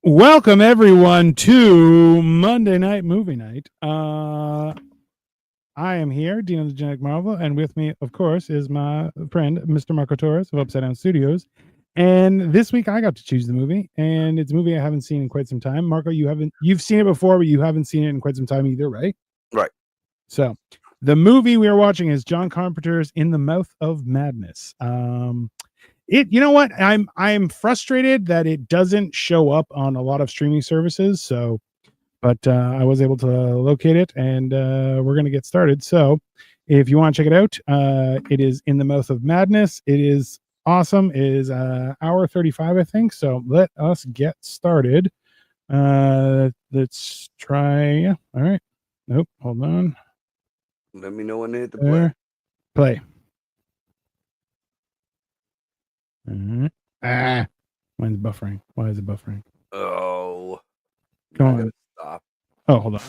Welcome everyone to Monday Night Movie Night. I am here, Dean of the Genetic Marvel, and with me, of course, is my friend, Mr. Marco Torres of Upside Down Studios. And this week I got to choose the movie, and it's a movie I haven't seen in quite some time. Marco, you've seen it before, but you haven't seen it in quite some time either, right? Right. So the movie we are watching is John Carpenter's In the Mouth of Madness. You know what? I'm frustrated that it doesn't show up on a lot of streaming services. But I was able to locate it, and we're gonna get started. So, if you want to check it out, it is In the Mouth of Madness. It is awesome. It is hour 35, I think. So let us get started. Let's try. All right. Nope. Hold on. Let me know when to hit the play. Play. Mine's buffering. Why is it buffering? Oh, come on. Stop. Oh, hold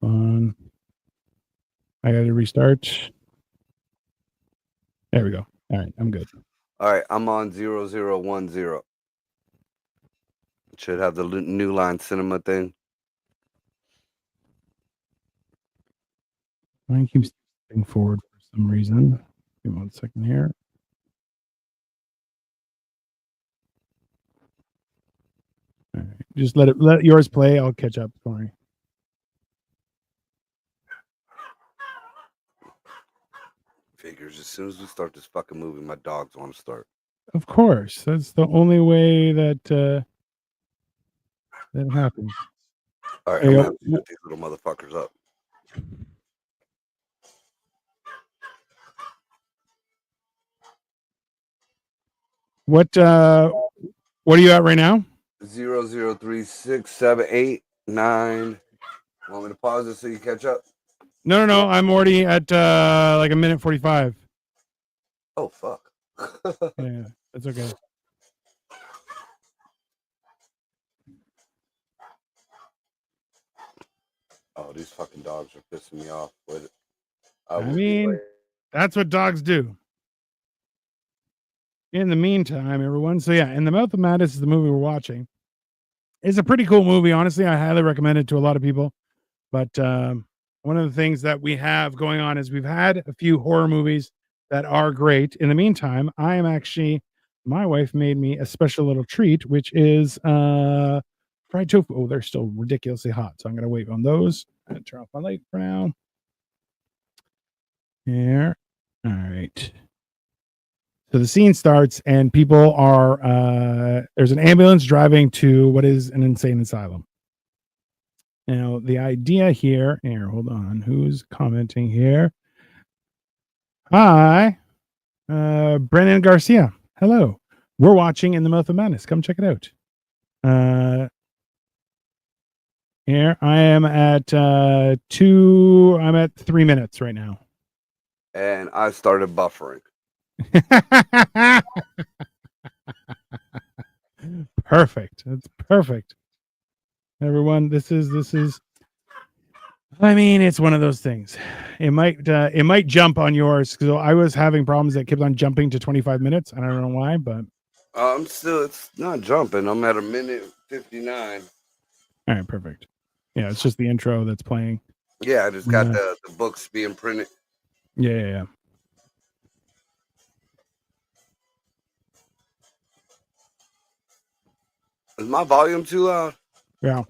on. I got to restart. There we go. All right, I'm good. All right, I'm on 0010. It should have the New Line Cinema thing. Mine keeps moving forward for some reason. Give me 1 second here. All right. Just let yours play. I'll catch up. Sorry. Figures. As soon as we start this fucking movie, my dogs want to start. Of course, that's the only way that that happens. All right, I'm gonna have to get these little motherfuckers up. What are you at right now? 003678 Want me to pause it so you catch up? No. I'm already at like a minute 45. Oh fuck. Yeah, that's okay. Oh, these fucking dogs are pissing me off. But I mean, that's what dogs do. In the meantime, everyone. So yeah, In the Mouth of Madness is the movie we're watching. It's a pretty cool movie. Honestly, I highly recommend it to a lot of people. But one of the things that we have going on is we've had a few horror movies that are great. In the meantime, my wife made me a special little treat, which is fried tofu. Oh, they're still ridiculously hot. So I'm going to wait on those. I'm going to turn off my light for now. Here. All right. So the scene starts, and people are there's an ambulance driving to what is an insane asylum. Now, the idea here, hold on, who's commenting here? Hi, Brennan Garcia. Hello. We're watching In the Mouth of Madness. Come check it out. Here, I am at I'm at 3 minutes right now. And I started buffering. Perfect. That's perfect. Everyone, this is I mean, it's one of those things. It might jump on yours because I was having problems that kept on jumping to 25 minutes. I don't know why, but it's not jumping. I'm at a minute 59. All right, perfect. Yeah, it's just the intro that's playing. Yeah, I just got the books being printed. Yeah. Is my volume too loud? Yeah.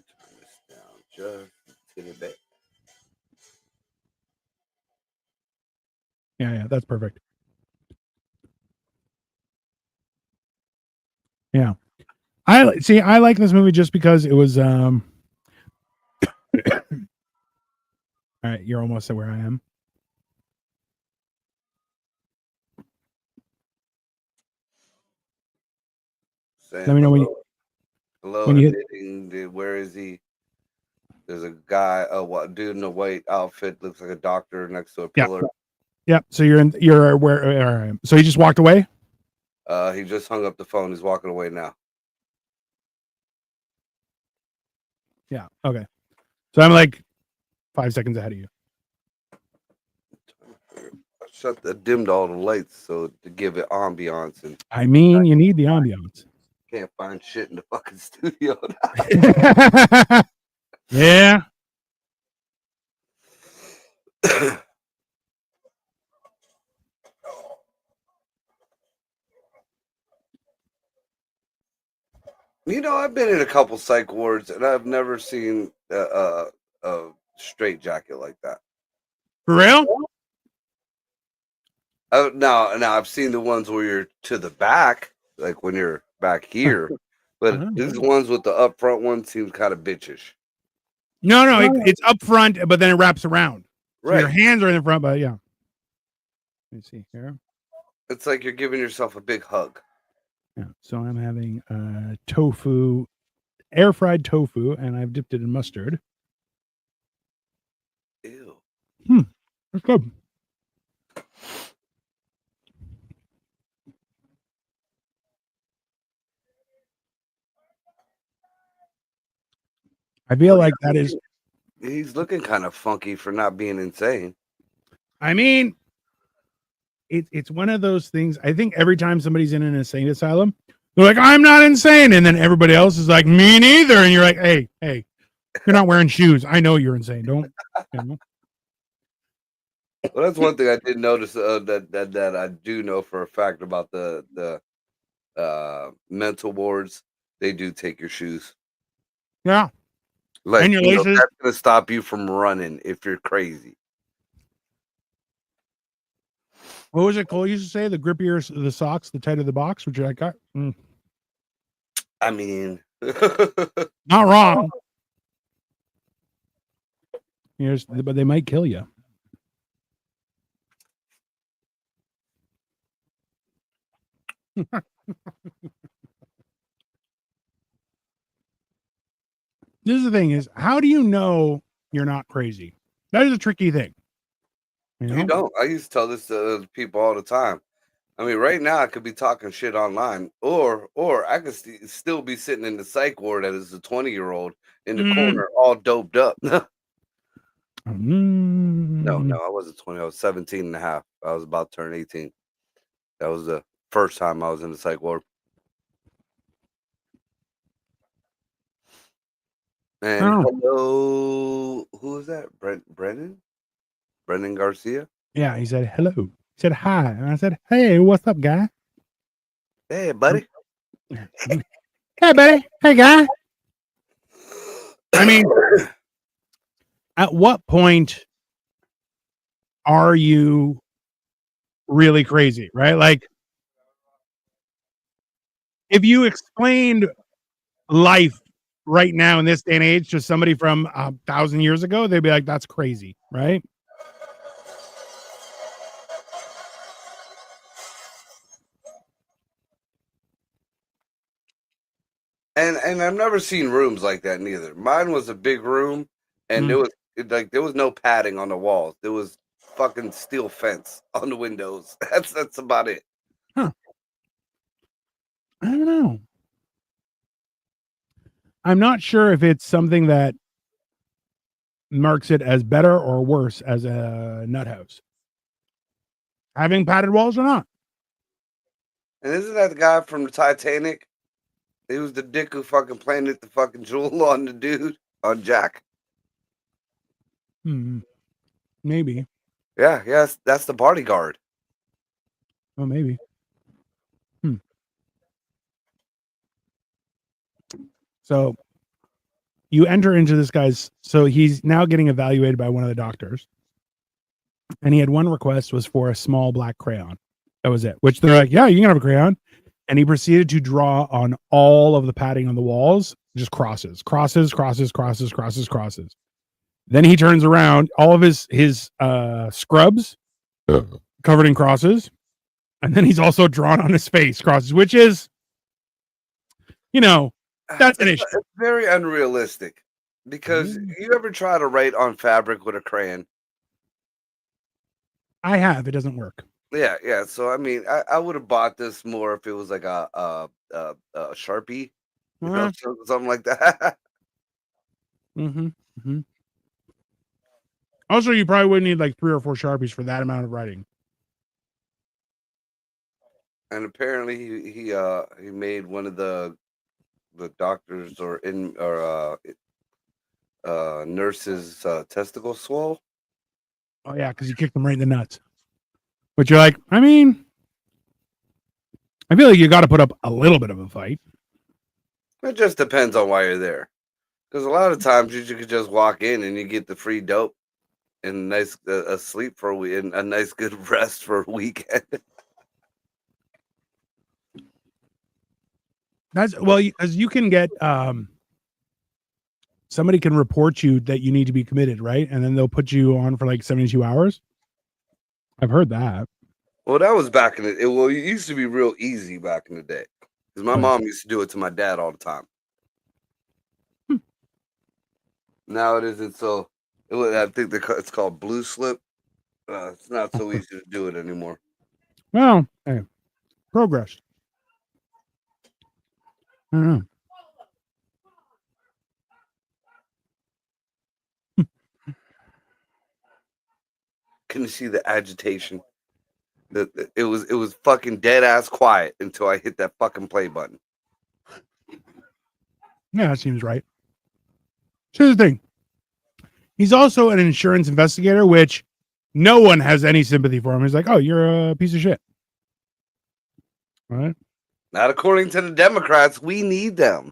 Turn this down just a little bit. Yeah, that's perfect. Yeah. I like this movie just because it was all right, you're almost at where I am. Let me know when you where is he? There's a guy, dude in a white outfit, looks like a doctor next to a pillar. Yeah. So you're where so he just walked away? He just hung up the phone. He's walking away now. Yeah. Okay. So I'm like 5 seconds ahead of you. dimmed all the lights so to give it ambiance, and I mean, you need the ambiance. can't find shit in the fucking studio. Yeah. You know, I've been in a couple psych wards, and I've never seen a straight jacket like that. For real? Now I've seen the ones where you're to the back, like when you're back here, but these ones with the up front one seem kind of bitchish. No, it's up front, but then it wraps around. So Right. your hands are in the front, but yeah. Let me see here. It's like you're giving yourself a big hug. Yeah. So I'm having tofu, air fried tofu, and I've dipped it in mustard. Ew. It's good. I feel like that is. He's looking kind of funky for not being insane. I mean, it's one of those things. I think every time somebody's in an insane asylum, they're like, "I'm not insane," and then everybody else is like, "Me neither," and you're like, "Hey, you're not wearing shoes. I know you're insane. Don't." You know? Well, that's one thing I did notice that I do know for a fact about the mental wards. They do take your shoes. Yeah. Like, and your laces. That's gonna stop you from running if you're crazy. What was it Cole used to say? The grippier the socks, the tighter the box, which I got. I mean, not wrong. But they might kill you. This is the thing: is how do you know you're not crazy? That is a tricky thing. You don't. I used to tell this to people all the time. I mean, right now I could be talking shit online, or I could still be sitting in the psych ward as a 20-year-old in the corner, all doped up. No, I wasn't 20. I was 17 and a half. I was about to turn 18. That was the first time I was in the psych ward. And hello, who is that? Brendan Garcia? Yeah, he said hello. He said hi, and I said, "Hey, what's up, guy? Hey, buddy. Hey, buddy. Hey, guy." I mean, at what point are you really crazy, right? Like, if you explained life right now in this day and age to somebody from 1,000 years ago, they'd be like, "That's crazy," right? And I've never seen rooms like that neither. Mine was a big room, and there was no padding on the walls. There was fucking steel fence on the windows. That's about it. Huh. I don't know. I'm not sure if it's something that marks it as better or worse as a nut house, having padded walls or not. And isn't that the guy from the Titanic? He was the dick who fucking planted the fucking jewel on the dude, on Jack. Maybe. Yeah, yes, that's the bodyguard. Oh, maybe. So you enter into this guy's, so he's now getting evaluated by one of the doctors. And he had one request was for a small black crayon. That was it, which they're like, "Yeah, you can have a crayon." And he proceeded to draw on all of the padding on the walls, just crosses. Then he turns around, all of his scrubs covered in crosses. And then he's also drawn on his face crosses, which is, that's an issue. It's very unrealistic because you ever try to write on fabric with a crayon? I have. It doesn't work. Yeah. So I mean, I would have bought this more if it was like a Sharpie, something like that. Also, you probably would need like 3 or 4 Sharpies for that amount of writing. and apparently he made one of the doctors or nurses testicle swell. Oh yeah, because you kicked them right in the nuts. But you're like, I mean, I feel like you got to put up a little bit of a fight. It just depends on why you're there. Because a lot of times you could just walk in and you get the free dope and nice a sleep for a week and a nice good rest for a weekend. That's well, as you can get somebody can report you that you need to be committed, right? And then they'll put you on for like 72 hours. I've heard that. Well, that was back in the well, it used to be real easy back in the day. Because my mom used to do it to my dad all the time. Now it isn't so. I think it's called blue slip. It's not so easy to do it anymore. Well, hey, progress. I don't know. Can you see the agitation? It was fucking dead ass quiet until I hit that fucking play button. Yeah, that seems right. Here's the thing. He's also an insurance investigator, which no one has any sympathy for him. He's like, oh, you're a piece of shit. All right. Not according to the Democrats. We need them.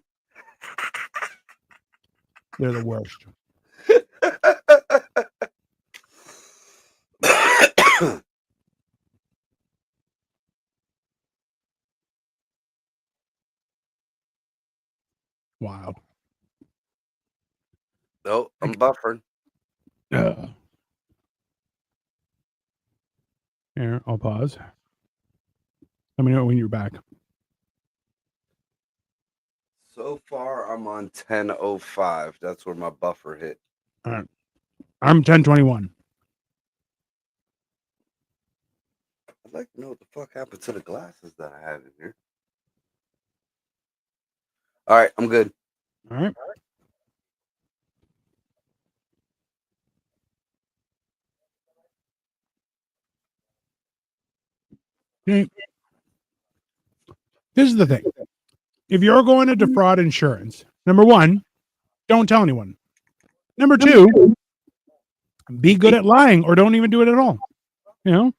They're the worst. Wild. No, I'm buffering. Here, I'll pause. Let me know when you're back. So far, I'm on 10:05. That's where my buffer hit. All right. I'm 1021. I'd like to know what the fuck happened to the glasses that I had in here. All right, I'm good. All right. Okay. This is the thing. If you're going to defraud insurance, number one, don't tell anyone. Number two, be good at lying or don't even do it at all. You know?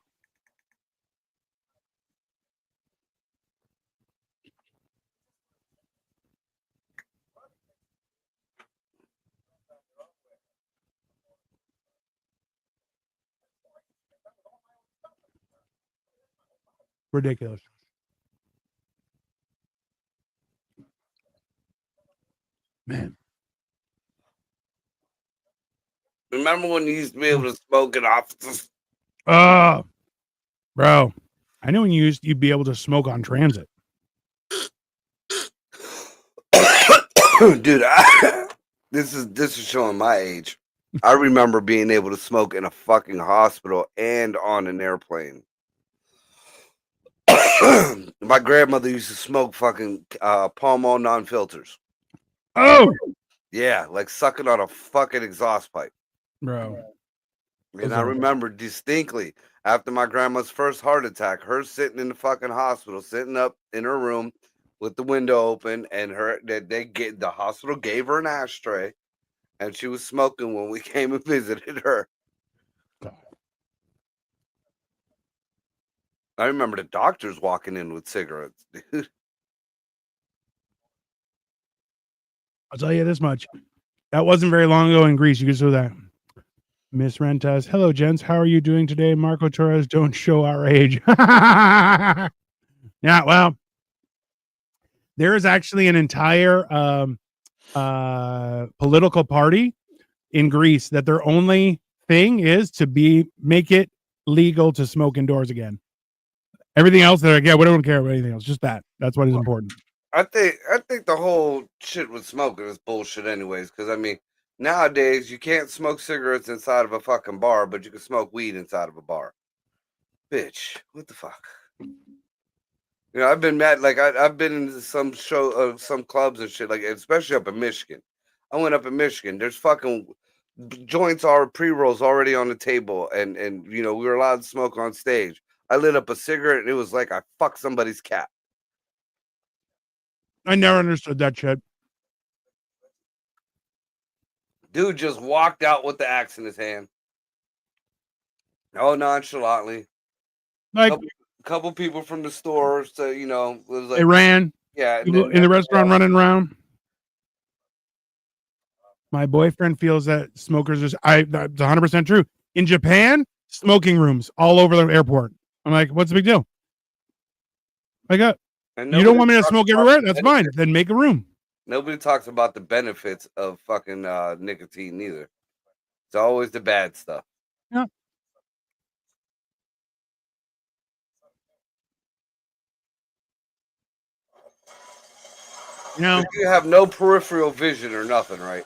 Ridiculous. Man. Remember when you used to be able to smoke in offices? Bro, I know when you'd be able to smoke on transit. Dude, this is showing my age. I remember being able to smoke in a fucking hospital and on an airplane. My grandmother used to smoke fucking Pall Mall non-filters. Oh, yeah, like sucking on a fucking exhaust pipe, bro. And I remember distinctly after my grandma's first heart attack, her sitting in the fucking hospital, sitting up in her room with the window open, and the hospital gave her an ashtray, and she was smoking when we came and visited her. God. I remember the doctors walking in with cigarettes, dude. I'll tell you this much. That wasn't very long ago in Greece. You can show that. Miss Rentas. Hello, gents. How are you doing today? Marco Torres, don't show our age. Yeah, well, there is actually an entire political party in Greece that their only thing is to make it legal to smoke indoors again. Everything else, they're like, yeah, we don't care about anything else. Just that. That's what is important. I think the whole shit with smoking is bullshit anyways, because I mean, nowadays you can't smoke cigarettes inside of a fucking bar, but you can smoke weed inside of a bar. Bitch, what the fuck? You know, I've been mad. Like I've been in some some clubs and shit, like especially up in Michigan. I went up in Michigan. There's fucking joints are pre-rolls already on the table, and you know we were allowed to smoke on stage. I lit up a cigarette and it was like I fucked somebody's cat. I never understood that shit. Dude just walked out with the axe in his hand. Oh, nonchalantly. Like, couple people from the store, so was like they ran. Yeah, People in the restaurant running around. My boyfriend feels that smokers that's 100% true. In Japan, smoking rooms all over the airport. I'm like, what's the big deal? You don't want me to smoke everywhere? That's fine. Then make a room. Nobody talks about the benefits of fucking nicotine either. It's always the bad stuff. Yeah. You have no peripheral vision or nothing, right?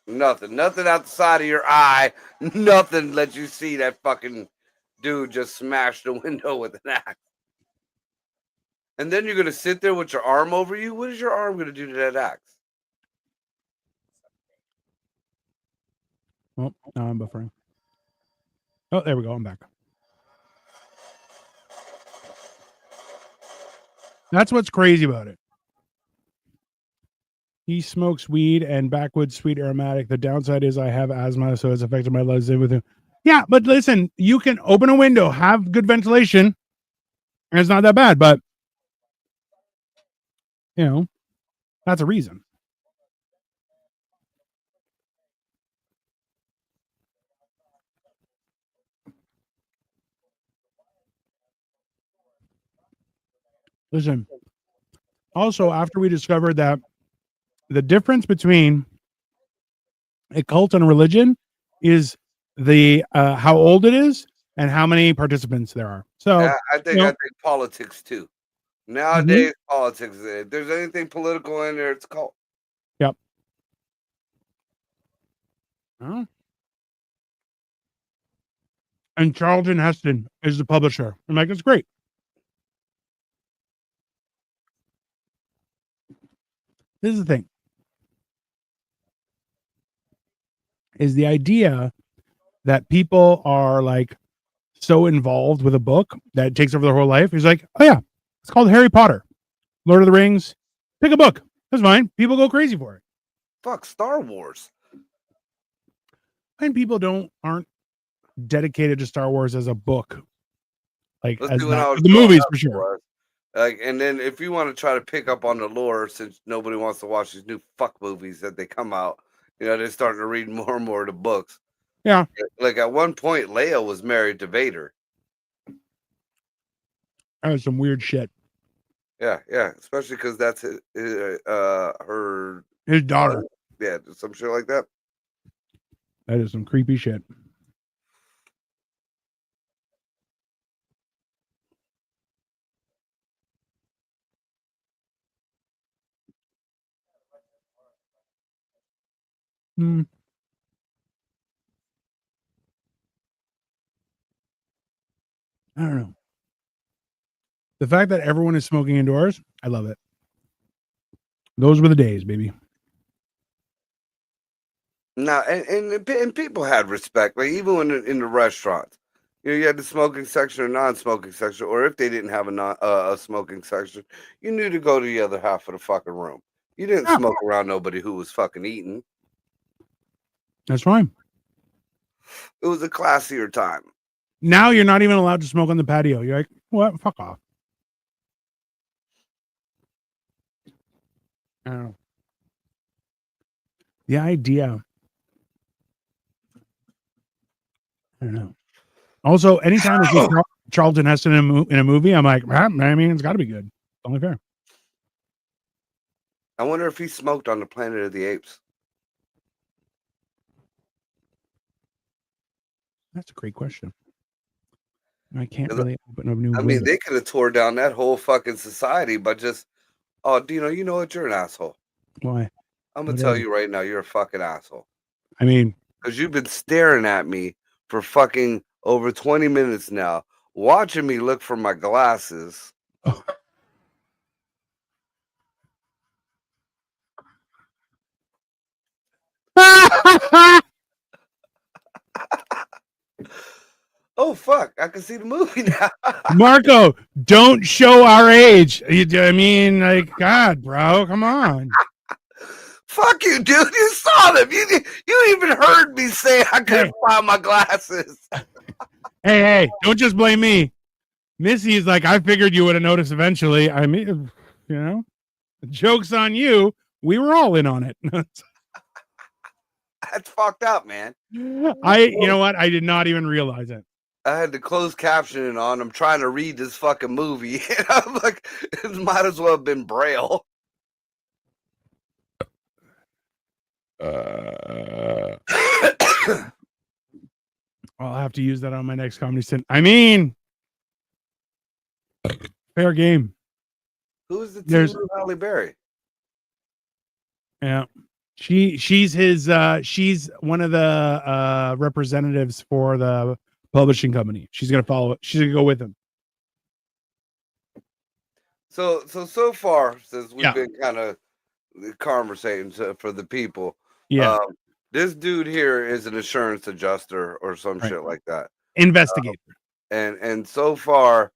Nothing out the side of your eye. Nothing lets you see that fucking dude just smash the window with an axe. And then you're gonna sit there with your arm over you. What is your arm gonna do to that axe? Oh, now I'm buffering. Oh, there we go. I'm back. That's what's crazy about it. He smokes weed and backwoods sweet aromatic. The downside is I have asthma, so it's affected my lungs with him. Yeah, but listen, you can open a window, have good ventilation, and it's not that bad. But that's a reason. Listen. Also, after we discovered that the difference between a cult and a religion is the how old it is and how many participants there are. So yeah, I think politics too. Nowadays, politics. If there's anything political in there, it's cult. Yep. Oh. And Charlton Heston is the publisher. I'm like, it's great. This is the thing. Is the idea that people are like so involved with a book that it takes over their whole life. He's like, oh yeah, it's called Harry Potter, Lord of the Rings. Pick a book. That's fine. People go crazy for it. Fuck Star Wars. And people aren't dedicated to Star Wars as a book. Like as the movies for sure. Like, and then if you want to try to pick up on the lore, since nobody wants to watch these new fuck movies that they come out, they're starting to read more and more of the books. Yeah. Like at one point, Leia was married to Vader. That was some weird shit. Yeah, especially because that's his daughter. Yeah, some shit like that. That is some creepy shit. Hmm. I don't know. The fact that everyone is smoking indoors, I love it. Those were the days, baby. Now, and people had respect, like even when in the restaurants, you had the smoking section or non-smoking section, or if they didn't have a smoking section, you knew to go to the other half of the fucking room. You didn't smoke around nobody who was fucking eating. That's fine. It was a classier time. Now you're not even allowed to smoke on the patio. You're like, what? Fuck off. I don't know. The idea. I don't know. Also, anytime I see Charlton Heston in a movie, I'm like, I mean, it's got to be good. It's only fair. I wonder if he smoked on the Planet of the Apes. That's a great question. I can't really open a new. I mean, they could have tore down that whole fucking society by just, oh, Dino, you know what? You're an asshole. Why? I'm gonna tell you right now, you're a fucking asshole. I mean, because you've been staring at me for fucking over 20 minutes now, watching me look for my glasses. Oh. Oh fuck! I can see the movie now. Marco, don't show our age. I mean, like, God, bro, come on. Fuck you, dude! You saw them. You even heard me say I couldn't find my glasses. Hey, don't just blame me. Missy is like, I figured you would have noticed eventually. I mean, you know, the joke's on you. We were all in on it. That's fucked up, man. You know what? I did not even realize it. I had the closed captioning on. I'm trying to read this fucking movie. And I'm like, it might as well have been Braille. I'll have to use that on my next comedy stint. I mean, fair game. Who's the team of Halle Berry? Yeah. She's his she's one of the representatives for the publishing company. She's gonna follow it. She's gonna go with him. So far, since we've been kind of conversating for the people, this dude here is an insurance adjuster or some shit like that. Investigator. And so far,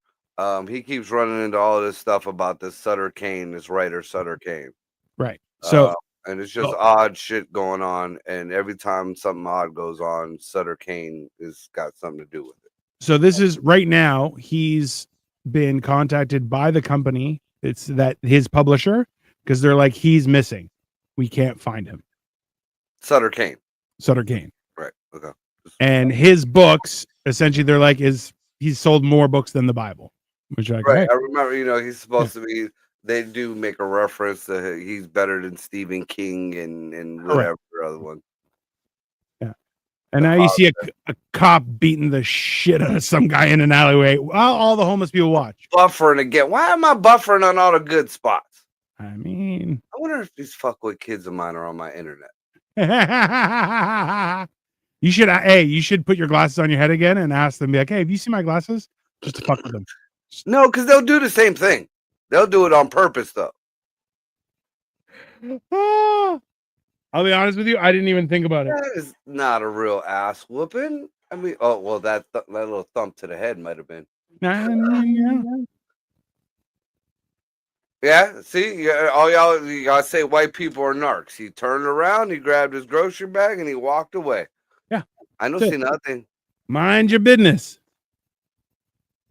he keeps running into all this stuff about this Sutter Kane, this writer Sutter Kane. Right. So and it's just odd shit going on, and every time something odd goes on, Sutter Kane has got something to do with it. So this is right now, he's been contacted by the company. It's that his publisher, because they're like, he's missing. We can't find him. Sutter Kane. Right. Okay. And his books, essentially, they're like, he's sold more books than the Bible. Which I remember, he's supposed to be. They do make a reference that he's better than Stephen King and whatever other one. Yeah. And now you see a cop beating the shit out of some guy in an alleyway while all the homeless people watch. Buffering again. Why am I buffering on all the good spots? I mean, I wonder if these fuckwit kids of mine are on my internet. You should put your glasses on your head again and ask them, be like, hey, have you seen my glasses? Just to fuck with them. No, because they'll do the same thing. They'll do it on purpose, though. I'll be honest with you. I didn't even think about it. That is not a real ass whooping. I mean, that little thump to the head might have been. Yeah, see, all you gotta say white people are narcs. He turned around, he grabbed his grocery bag, and he walked away. Yeah, I don't see nothing. Mind your business.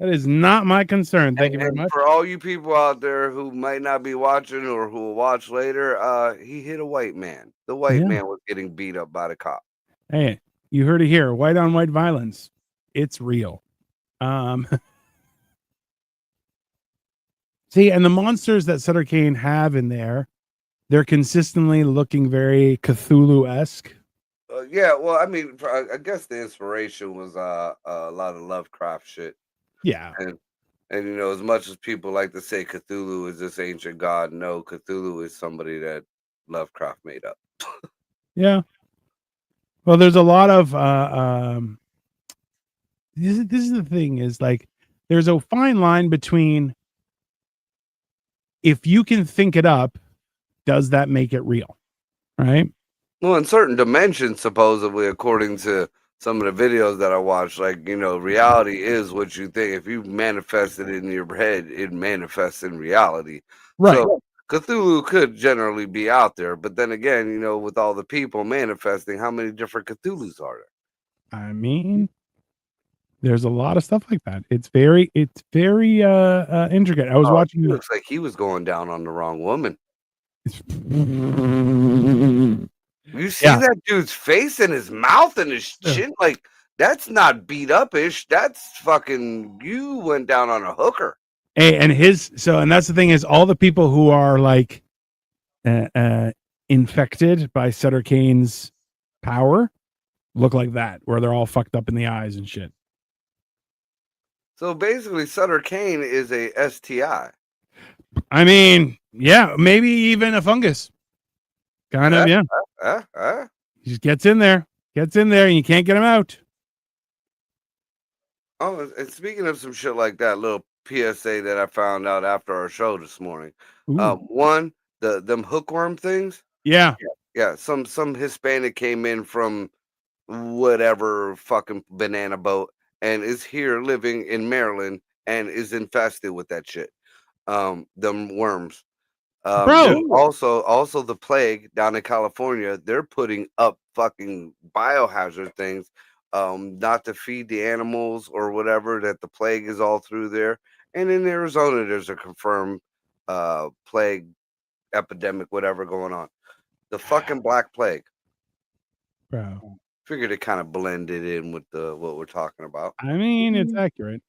That is not my concern. Thank you very much. For all you people out there who might not be watching or who will watch later, he hit a white man. The white man was getting beat up by the cop. Hey, you heard it here. White on white violence. It's real. See, and the monsters that Sutter Kane have in there, they're consistently looking very Cthulhu-esque. Yeah, well, I mean, I guess the inspiration was a lot of Lovecraft shit. Yeah. And as much as people like to say Cthulhu is this ancient god, no, Cthulhu is somebody that Lovecraft made up. Yeah. Well, there's a lot of this is the thing, is like there's a fine line between, if you can think it up, does that make it real? Right? Well, in certain dimensions, supposedly, according to some of the videos that I watched, like, reality is what you think. If you manifest it in your head, it manifests in reality. Right. So Cthulhu could generally be out there, but then again, with all the people manifesting, how many different Cthulhus are there? I mean, there's a lot of stuff like that. It's very intricate. I was watching. It looks like he was going down on the wrong woman. You see that dude's face and his mouth and his chin? Like, that's not beat up-ish. That's fucking, you went down on a hooker. Hey, and that's the thing, is all the people who are like infected by Sutter Kane's power look like that, where they're all fucked up in the eyes and shit. So basically, Sutter Kane is a STI. I mean, yeah, maybe even a fungus. Kind of, yeah. He just gets in there, and you can't get him out. Oh, and speaking of some shit like that, little PSA that I found out after our show this morning. One, them hookworm things. Yeah. Some Hispanic came in from whatever fucking banana boat and is here living in Maryland and is infested with that shit. Them worms. There's Bro, also the plague down in California. They're putting up fucking biohazard things, not to feed the animals or whatever. That the plague is all through there. And in Arizona, there's a confirmed plague epidemic, whatever going on. The fucking Black Plague. bro. Figured it kind of blended in with the what we're talking about. I mean, it's accurate.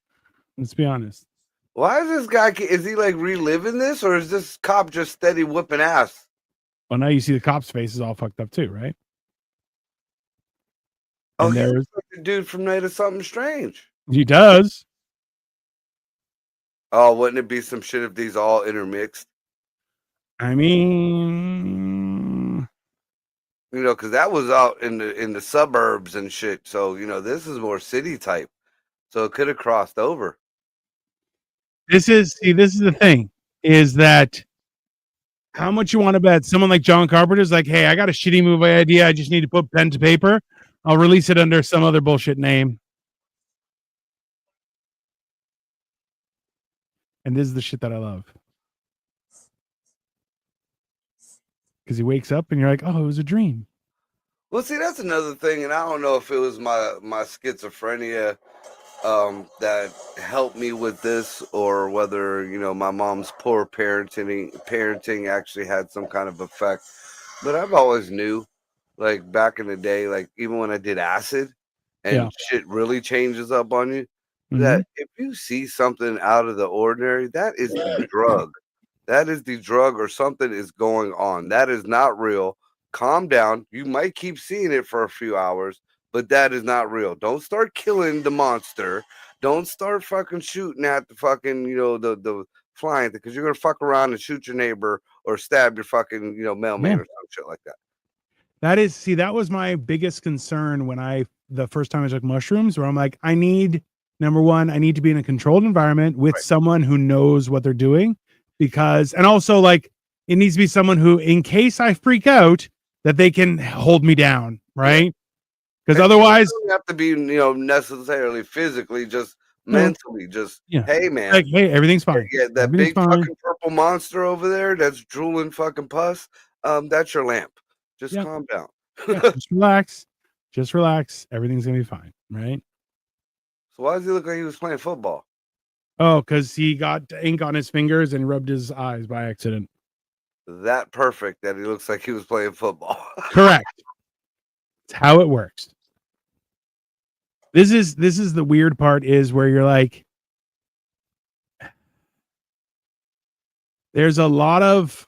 Let's be honest. Why is this guy? Is he like reliving this, or is this cop just steady whipping ass? Well, now you see the cop's face is all fucked up too, right? Oh, And he's there's like the dude from Night of Something Strange. he does. Oh, wouldn't it be some shit if these all intermixed? I mean, You know, because that was out in the suburbs and shit. So you know, this is more city type. So it could have crossed over. this is the thing is that how much you want to bet someone like John Carpenter's like, hey, I got a shitty movie idea. I just need to put pen to paper. I'll release it under some other bullshit name. And this is the shit that I love. Because he wakes up and you're like, oh, it was a dream. Well, see, that's another thing, and I don't know if it was my schizophrenia that helped me with this, or whether you know my mom's poor parenting actually had some kind of effect. But I've always knew, like back in the day, like even when I did acid, and shit really changes up on you, that if you see something out of the ordinary, that is the drug. That is the drug, or something is going on. That is not real. Calm down. You might keep seeing it for a few hours, but that is not real. Don't start killing the monster. Don't start fucking shooting at the fucking, you know, the flying thing, because you're gonna fuck around and shoot your neighbor or stab your fucking, you know, mailman or some shit like that. That is, see, that was my biggest concern when the first time I took mushrooms, where I'm like, I need, number one, I need to be in a controlled environment with someone who knows what they're doing, because, and also like, it needs to be someone who, in case I freak out, that they can hold me down, right? Because otherwise, you don't have to be, you know, necessarily physically, just mentally, just hey man, like, hey, everything's fine. Yeah, that big fucking purple monster over there that's drooling fucking pus. That's your lamp. Just calm down. Just relax. Just relax. Everything's gonna be fine, right? So why does he look like he was playing football? Oh, because he got ink on his fingers and rubbed his eyes by accident. That perfect that he looks like he was playing football. Correct. It's how it works. This is the weird part, is where you're like, there's a lot of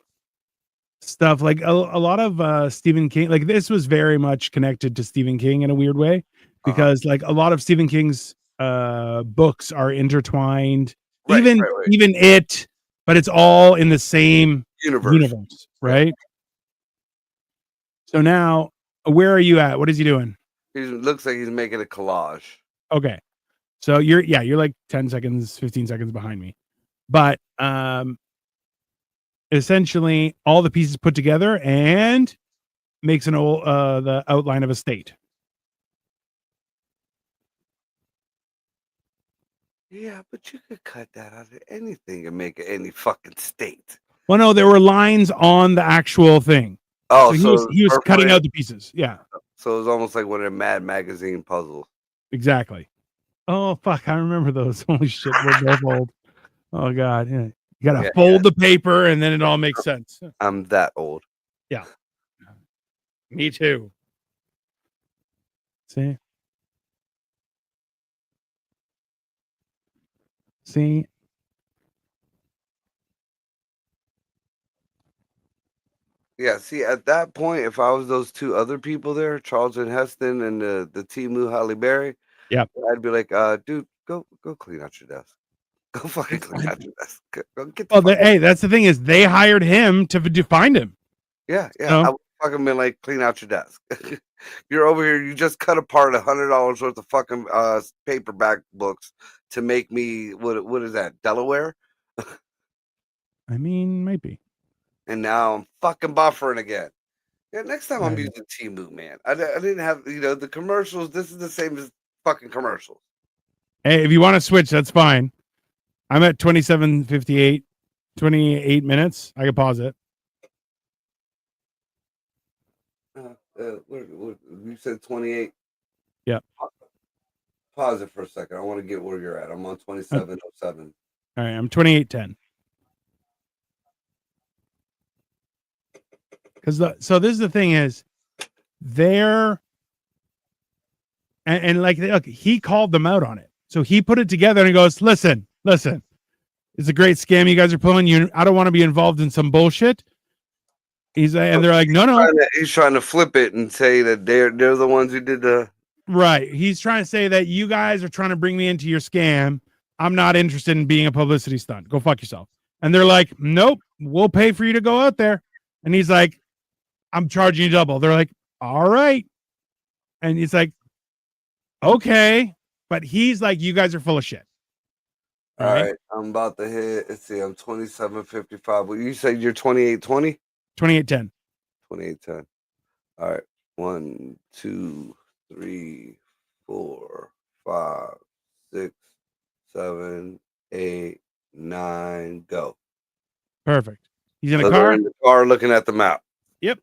stuff, like a lot of Stephen King, like this was very much connected to Stephen King in a weird way, because like a lot of Stephen King's books are intertwined, even it, but it's all in the same universe, right? So now, where are you at? What is he doing? He looks like he's making a collage. Okay. So you're like 10 seconds, 15 seconds behind me. But essentially all the pieces put together and makes the outline of a state. Yeah, but you could cut that out of anything and make it any fucking state. Well, no, there were lines on the actual thing. Oh, so he was cutting out the pieces. Yeah. So it was almost like one of the Mad Magazine puzzles. Exactly. Oh fuck, I remember those. Holy shit, we're both old. Oh god, yeah. You gotta fold the paper and then it all makes sense. I'm that old. Yeah. Me too. See? Yeah, see, at that point, if I was those two other people there, Charlton Heston and the Timu Halle Berry, I'd be like, dude, go clean out your desk. Go fucking clean out your desk. Go get hey, that's the thing, is they hired him to find him. Yeah. I would fucking been like, clean out your desk. You're over here, you just cut apart $100 worth of fucking paperback books to make me what is that, Delaware? I mean, maybe. And now I'm fucking buffering again. Yeah, next time I'm using Temu, man. I didn't have, you know, the commercials. This is the same as fucking commercials. Hey, if you want to switch, that's fine. I'm at 27:58, 28 minutes. I can pause it. You said 28. Yeah. Pause it for a second. I want to get where you're at. I'm on 27:07. All right, I'm 28:10. Because so this is the thing is, they're and like look, he called them out on it. So he put it together and he goes, listen, it's a great scam you guys are pulling. I don't want to be involved in some bullshit. And they're like, no. He's trying to flip it and say that they're the ones who did the right. He's trying to say that you guys are trying to bring me into your scam. I'm not interested in being a publicity stunt. Go fuck yourself. And they're like, nope, we'll pay for you to go out there. And he's like, I'm charging you double. They're like, all right. And he's like, okay. But he's like, you guys are full of shit. All right. I'm about to hit. Let's see. I'm 27:55. Well, you said you're 28:20? 28:10. 28:10. All right. 1, 2, 3, 4, 5, 6, 7, 8, 9. Go. Perfect. He's in a So car. they're in the car looking at the map. Yep.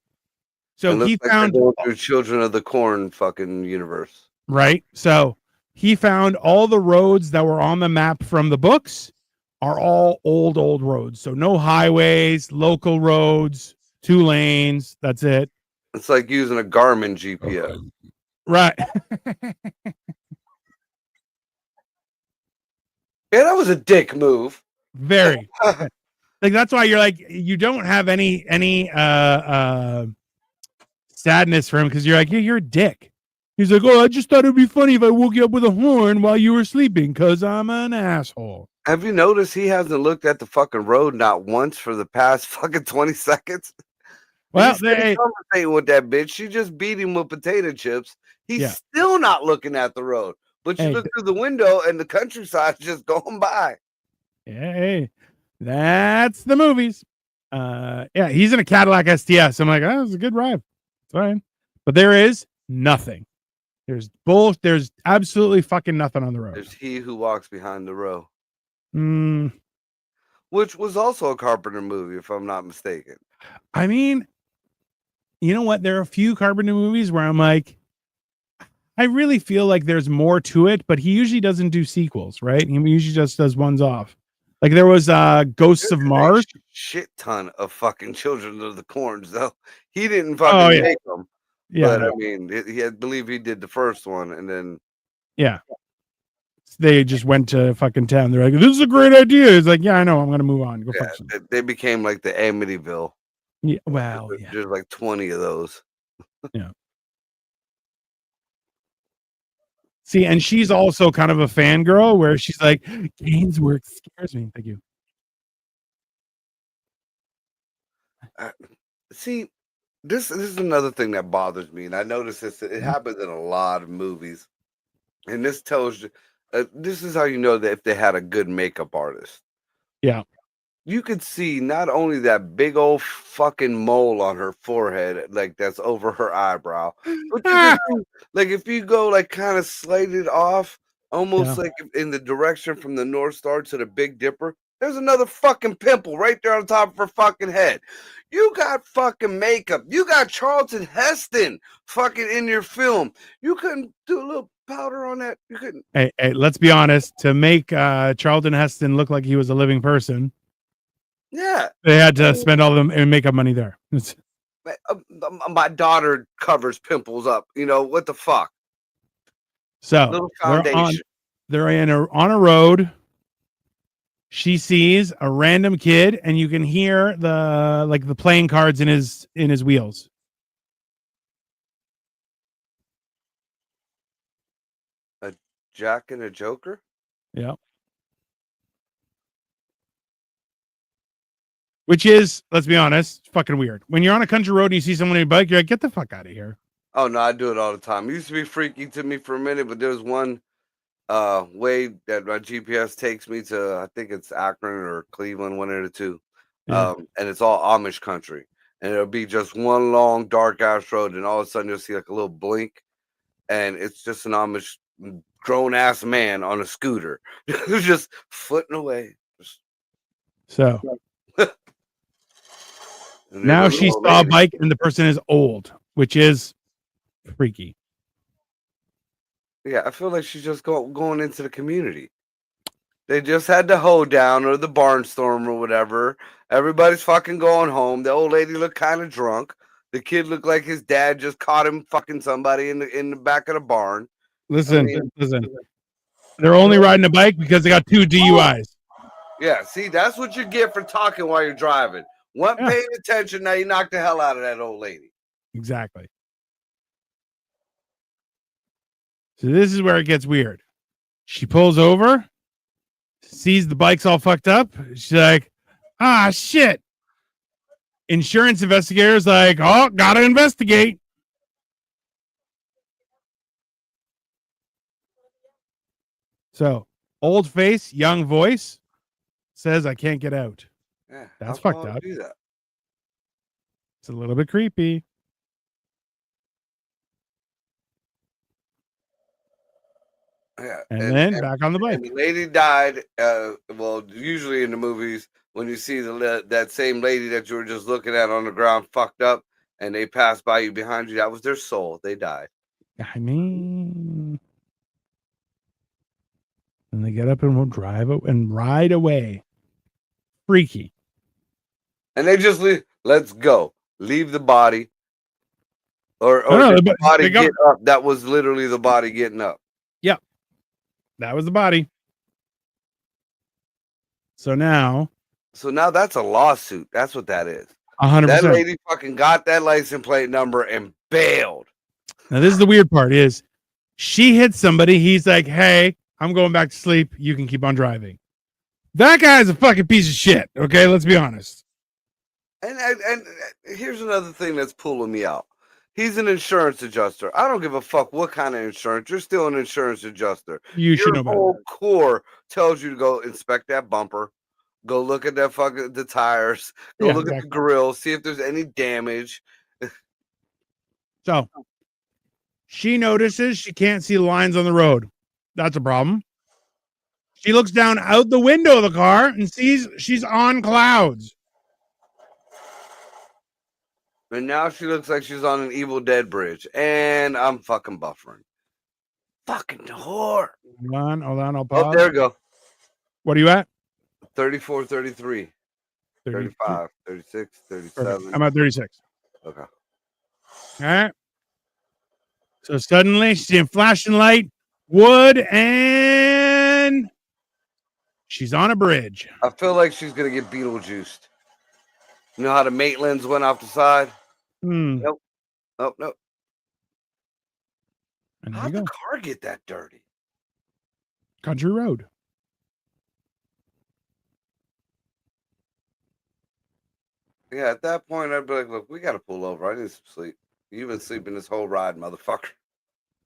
So he like found Children of the Corn fucking universe. Right. So he found all the roads that were on the map from the books are all old roads. So no highways, local roads, 2 lanes. That's it. It's like using a Garmin GPS. Right. Yeah, that was a dick move. Very. Like that's why you're like you don't have any sadness for him because you're like, yeah, you're a dick. He's like, oh, I just thought it'd be funny if I woke you up with a horn while you were sleeping because I'm an asshole. Have you noticed he hasn't looked at the fucking road not once for the past fucking 20 seconds? Well, he's conversating with that bitch. She just beat him with potato chips. He's still not looking at the road. But you look through the window and the countryside just going by. Hey, that's the movies. Yeah, he's in a Cadillac STS. I'm like, oh, it's a good ride. It's fine. But there is nothing. There's absolutely fucking nothing on the road. There's He Who Walks Behind the Row. Mm. Which was also a Carpenter movie, if I'm not mistaken. I mean, you know what? There are a few Carpenter movies where I'm like, I really feel like there's more to it, but he usually doesn't do sequels, right? He usually just does ones off. Like there was Ghosts of Mars. Shit ton of fucking Children of the Corns, though. He didn't fucking make them. Yeah. But I mean, I believe he did the first one and then. Yeah. They just went to fucking town. They're like, this is a great idea. It's like, yeah, I know. I'm going to move on. They became like the Amityville. Yeah. Well, there's like 20 of those. Yeah. See, and she's also kind of a fangirl where she's like, Gaines work scares me. Thank you. See, this is another thing that bothers me, and I notice this. It happens in a lot of movies, and this tells you. This is how you know that if they had a good makeup artist. Yeah. You could see not only that big old fucking mole on her forehead, like that's over her eyebrow, but you could see, like if you go like kind of slighted off, almost like in the direction from the North Star to the Big Dipper, there's another fucking pimple right there on top of her fucking head. You got fucking makeup. You got Charlton Heston fucking in your film. You couldn't do a little powder on that. You couldn't. Hey, let's be honest. To make Charlton Heston look like he was a living person, yeah, they had to spend all the makeup money there. My daughter covers pimples up. You know what the fuck? So they're on a road. She sees a random kid, and you can hear the playing cards in his wheels. A Jack and a Joker? Yeah. Which is, let's be honest, fucking weird. When you're on a country road and you see someone on a bike, you're like, get the fuck out of here. Oh no, I do it all the time. It used to be freaky to me for a minute, but there's one way that my GPS takes me to, I think it's Akron or Cleveland, one of the two. And it's all Amish country. And it'll be just one long dark ass road, and all of a sudden you'll see like a little blink, and it's just an Amish grown ass man on a scooter, just footing away. So And there now goes the she old saw a lady. bike and the person is old, which is freaky. Yeah, I feel like she's just going into the community. They just had the hoedown or the barnstorm or whatever. Everybody's fucking going home. The old lady looked kind of drunk. The kid looked like his dad just caught him fucking somebody in the back of the barn. Listen, I mean, listen. They're only riding a bike because they got 2 DUIs. Yeah, see, that's what you get for talking while you're driving. One Yeah. paying attention, now you knock the hell out of that old lady. Exactly. So this is where it gets weird. She pulls over, sees the bike's all fucked up. She's like, ah, shit. Insurance investigators like, oh, gotta investigate. So old face, young voice says, I can't get out. Yeah, That's fucked up. do that? It's a little bit creepy. Yeah, And then back on the bike. And the lady died. Well, usually in the movies, when you see that same lady that you were just looking at on the ground, fucked up, and they pass by you behind you, that was their soul. They died. I mean, and they get up and will drive and ride away. Freaky. And they just leave. Let's go. Leave the body. Or No, did the body they get up? That was literally the body getting up. Yep. That was the body. So now that's a lawsuit. That's what that is. 100%. That lady fucking got that license plate number and bailed. Now this is the weird part is she hit somebody. He's like, hey, I'm going back to sleep. You can keep on driving. That guy's a fucking piece of shit. Okay, let's be honest. And here's another thing that's pulling me out. He's an insurance adjuster. I don't give a fuck what kind of insurance. You're still an insurance adjuster. You should know Your better. whole core tells you to go inspect that bumper, go look at that fucking the tires, go look at the grill, see if there's any damage. So she notices she can't see lines on the road. That's a problem. She looks down out the window of the car and sees she's on clouds. And now she looks like she's on an Evil Dead bridge. And I'm fucking buffering. Fucking whore. Hold on, I'll pause. Oh, there we go. What are you at? 34, 33, 35, 36, 37. Perfect. I'm at 36. Okay. All right. So suddenly she's seeing flashing light, wood, and she's on a bridge. I feel like she's going to get Beetlejuiced. You know how the Maitlands went off the side? Nope. Nope. And how'd the car get that dirty? Country road. Yeah, at that point, I'd be like, look, we got to pull over. I need some sleep. You've been sleeping this whole ride, motherfucker.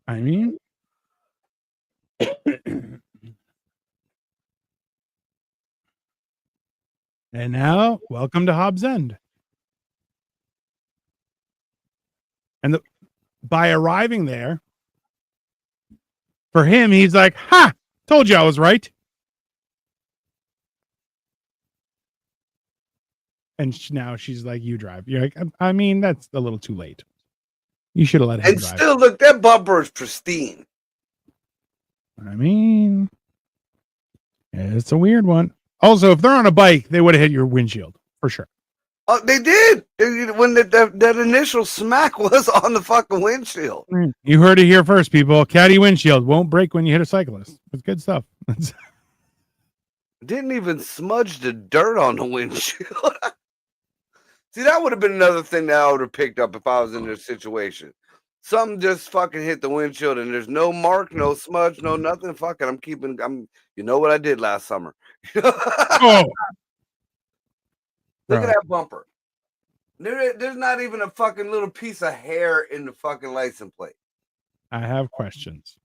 I mean, and now, welcome to Hobbs End. And by arriving there, for him, he's like, ha, told you I was right. And now she's like, you drive. You're like, I mean, that's a little too late. You should have let him drive. And still, look, that bumper is pristine. I mean, it's a weird one. Also, if they're on a bike, they would have hit your windshield for sure. Oh, they did. When that initial smack was on the fucking windshield. You heard it here first, people. Caddy windshield won't break when you hit a cyclist. It's good stuff. Didn't even smudge the dirt on the windshield. See, that would have been another thing that I would have picked up if I was in this situation. Something just fucking hit the windshield and there's no mark, no smudge, no nothing. Fucking, you know what I did last summer. Oh. Look at that bumper. There's not even a fucking little piece of hair in the fucking license plate. I have questions.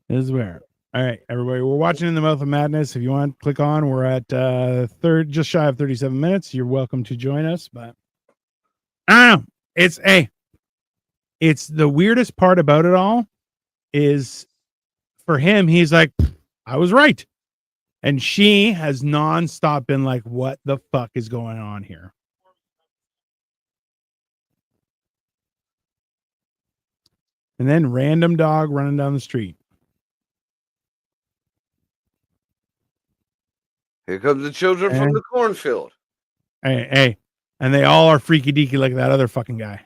This is where. All right, everybody, we're watching In the Mouth of Madness. If you want to click on, we're at just shy of 37 minutes. You're welcome to join us, but I don't know. It's the weirdest part about it all is for him, he's like, I was right. And she has nonstop been like, what the fuck is going on here? And then random dog running down the street. Here comes the children from the cornfield. Hey. And they all are freaky deaky like that other fucking guy.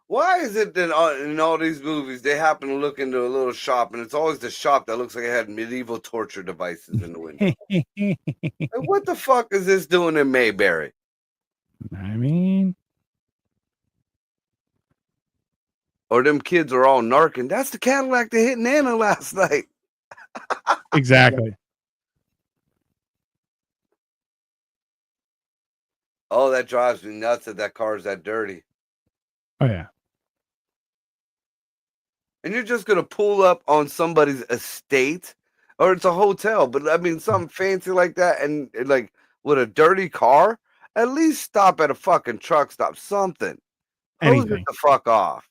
Why is it that in all these movies they happen to look into a little shop and it's always the shop that looks like it had medieval torture devices in the window? Like, what the fuck is this doing in Mayberry? I mean, or them kids are all narking. That's the Cadillac that hit Nana last night. Exactly. Oh, that drives me nuts that that car is that dirty. Oh, yeah. And you're just going to pull up on somebody's estate, or it's a hotel, but I mean, something fancy like that, and like with a dirty car, at least stop at a fucking truck stop, something. Hose it the fuck off.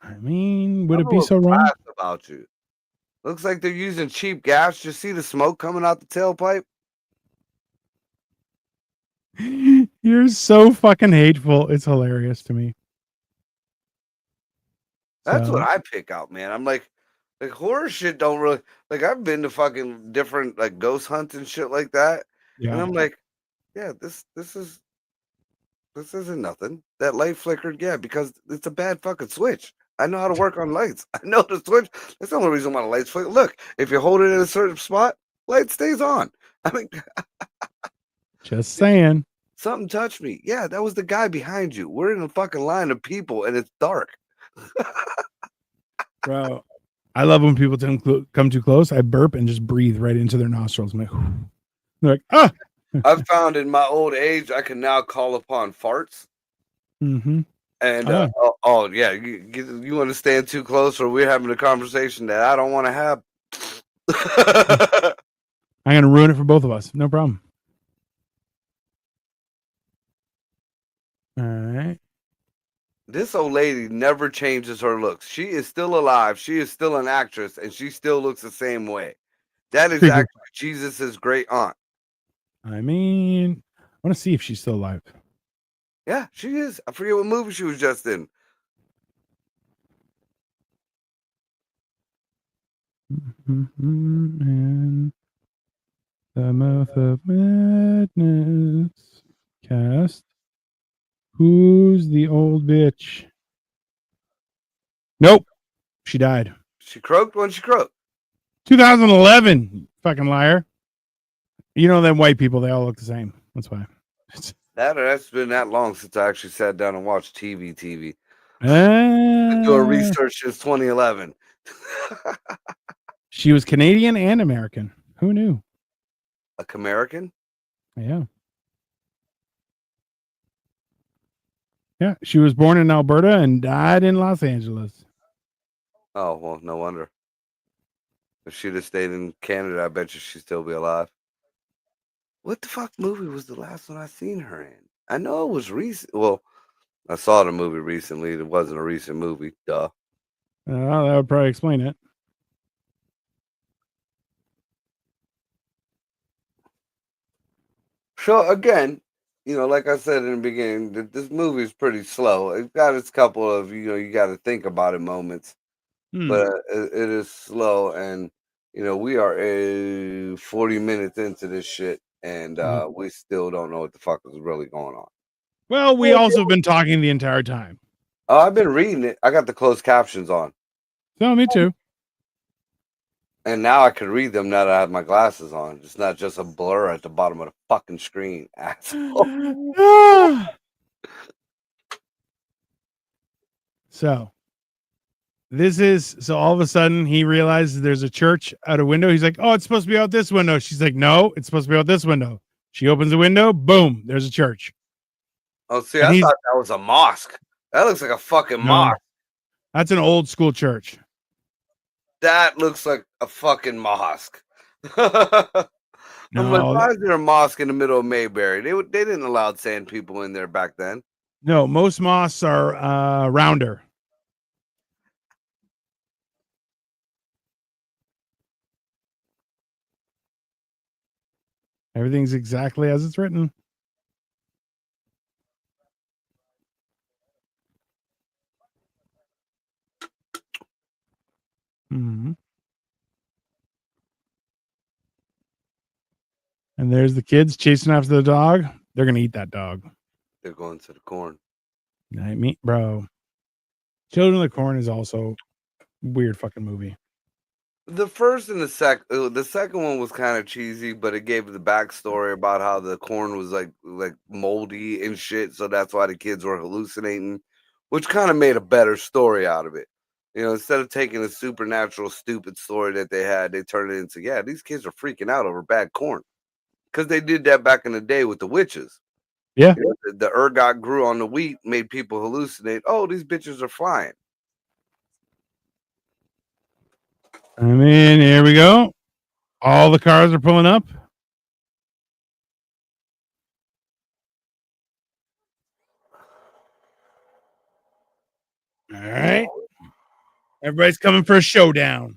I mean, would it be so wrong? About you. Looks like they're using cheap gas. You see the smoke coming out the tailpipe? You're so fucking hateful. It's hilarious to me. That's what I pick out, man. I'm like horror shit don't really like. I've been to fucking different like ghost hunts and shit like that, and I'm like, yeah, this isn't nothing. That light flickered, yeah, because it's a bad fucking switch. I know how to work on lights. I know the switch. That's the only reason why the lights flicker. Look, if you hold it in a certain spot, light stays on. I mean, just saying. Something touched me. Yeah, that was the guy behind you. We're in a fucking line of people, and it's dark. Bro, I love when people come too close. I burp and just breathe right into their nostrils. I'm like, they're like, ah. I've found in my old age, I can now call upon farts. Mm-hmm. And yeah, you want to stand too close, or we're having a conversation that I don't want to have. I'm gonna ruin it for both of us. No problem. All right. This old lady never changes her looks. She is still alive. She is still an actress, and she still looks the same way. That is actually Jesus's great aunt. I mean, I want to see if she's still alive. Yeah, she is. I forget what movie she was just in. And the Mouth of Madness cast. Who's the old bitch? Nope. She died. She croaked when she croaked. 2011. Fucking liar. You know them white people, they all look the same. That's why. That's been that long since I actually sat down and watched TV. Been doing research since 2011. She was Canadian and American. Who knew? American? Yeah. Yeah, she was born in Alberta and died in Los Angeles. Oh, well, no wonder. If she'd have stayed in Canada, I bet you she'd still be alive. What the fuck movie was the last one I seen her in? I know it was recent. Well, I saw the movie recently. It wasn't a recent movie. Duh. That would probably explain it. So again, like I said in the beginning, this movie is pretty slow. It's got its couple of, you got to think about it moments, but it is slow. And, we are 40 minutes into this shit, and we still don't know what the fuck is really going on. Well, we also have been talking the entire time. Oh, I've been reading it. I got the closed captions on. No, me too. And now I can read them now that I have my glasses on. It's not just a blur at the bottom of the fucking screen, asshole. So all of a sudden he realizes there's a church out a window. He's like, oh, it's supposed to be out this window. She's like, no, it's supposed to be out this window. She opens the window. Boom. There's a church. Oh, see, I thought that was a mosque. That looks like a fucking mosque. That's an old school church. That looks like a fucking mosque. I'm like, why is there a mosque in the middle of Mayberry? They didn't allow sand people in there back then. No, most mosques are rounder. Everything's exactly as it's written. Mm-hmm. And there's the kids chasing after the dog. They're gonna eat that dog. They're going to the corn. I mean, bro. Children of the Corn is also weird fucking movie. The first and the second one was kind of cheesy, but it gave the backstory about how the corn was like moldy and shit, so that's why the kids were hallucinating, which kind of made a better story out of it. You know, instead of taking a supernatural, stupid story that they had, they turned it into, yeah, these kids are freaking out over bad corn. Because they did that back in the day with the witches. Yeah. You know, the ergot grew on the wheat, made people hallucinate. Oh, these bitches are flying. I mean, here we go. All the cars are pulling up. All right. Everybody's coming for a showdown.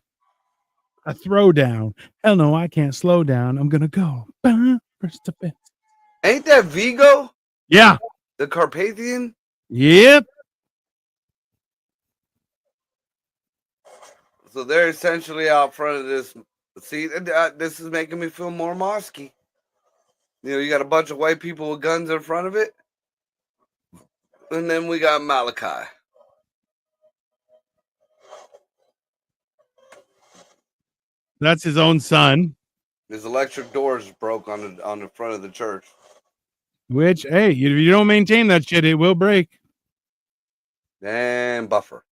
A throwdown. Hell no, I can't slow down. I'm gonna go. First offense. Ain't that Vigo? Yeah. The Carpathian? Yep. So they're essentially out front of this. See, this is making me feel more mosky. You know, you got a bunch of white people with guns in front of it. And then we got Malachi. That's his own son. His electric doors broke on the front of the church. Which, hey, if you don't maintain that shit, it will break. And Buffer.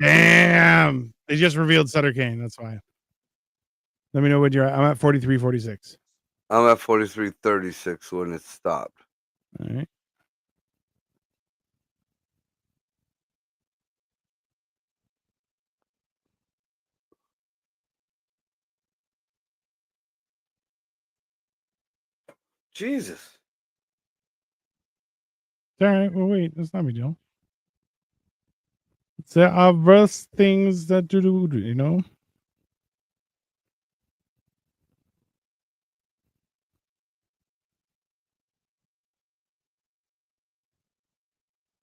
Damn. They just revealed Sutter Kane. That's why. Let me know when you're at. I'm at 43:46. I'm at 43:36 when it stopped. All right. Jesus. All right. Well, wait. That's not a big deal. There are worse things that to do, you know?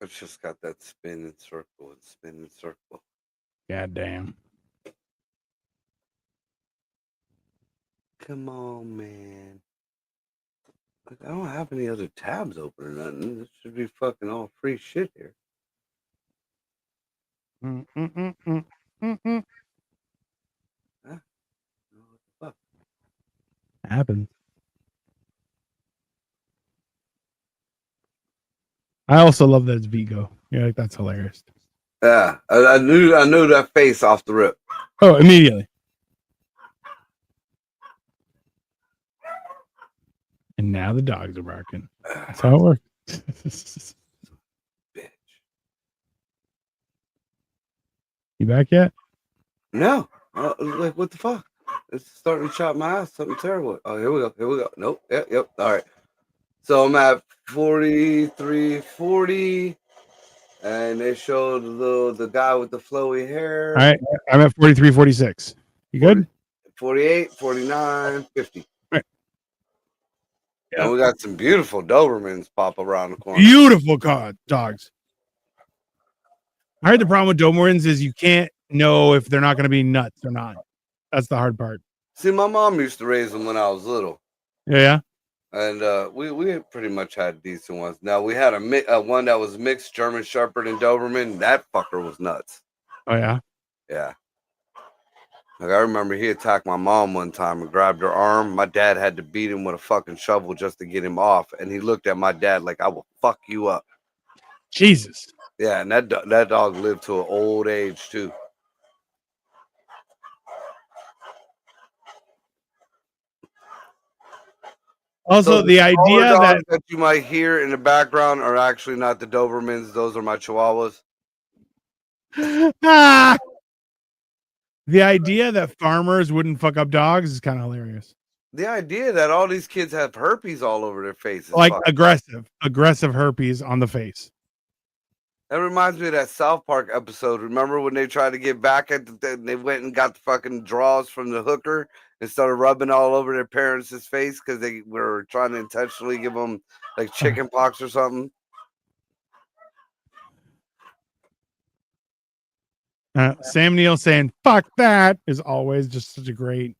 It's just got that spinning circle and spinning circle. God damn. Come on, man. I don't have any other tabs open or nothing. This should be fucking all free shit here. Huh? What the fuck? Happens. I also love that it's Vigo. You're like, that's hilarious. Yeah, I knew that face off the rip. Oh, immediately. And now the dogs are barking. That's how it works. Bitch. You back yet? No. Like, what the fuck? It's starting to chop my ass. Something terrible. Oh, here we go. Here we go. Nope. Yep. All right. So I'm at 43:40. And they showed the guy with the flowy hair. All right. I'm at 43:46. You good? 48, 49, 50. All right. And we got some beautiful Dobermans pop around the corner. Beautiful dogs. I heard the problem with Dobermans is you can't know if they're not going to be nuts or not. That's the hard part. See, my mom used to raise them when I was little. Yeah. And we pretty much had decent ones. Now we had a one that was mixed German Shepherd and Doberman. That fucker was nuts. Oh yeah. Yeah. Like I remember he attacked my mom one time and grabbed her arm. My dad had to beat him with a fucking shovel just to get him off. And he looked at my dad like, "I will fuck you up." Jesus. Yeah, and that dog lived to an old age too. Also, so the idea that you might hear in the background are actually not the Dobermans; those are my Chihuahuas. The idea that farmers wouldn't fuck up dogs is kind of hilarious. The idea that all these kids have herpes all over their faces, like aggressive herpes on the face. That reminds me of that South Park episode. Remember when they tried to get back at they went and got the fucking draws from the hooker and started rubbing all over their parents' face because they were trying to intentionally give them like chicken pox or something. Sam Neill saying "fuck that" is always just such a great.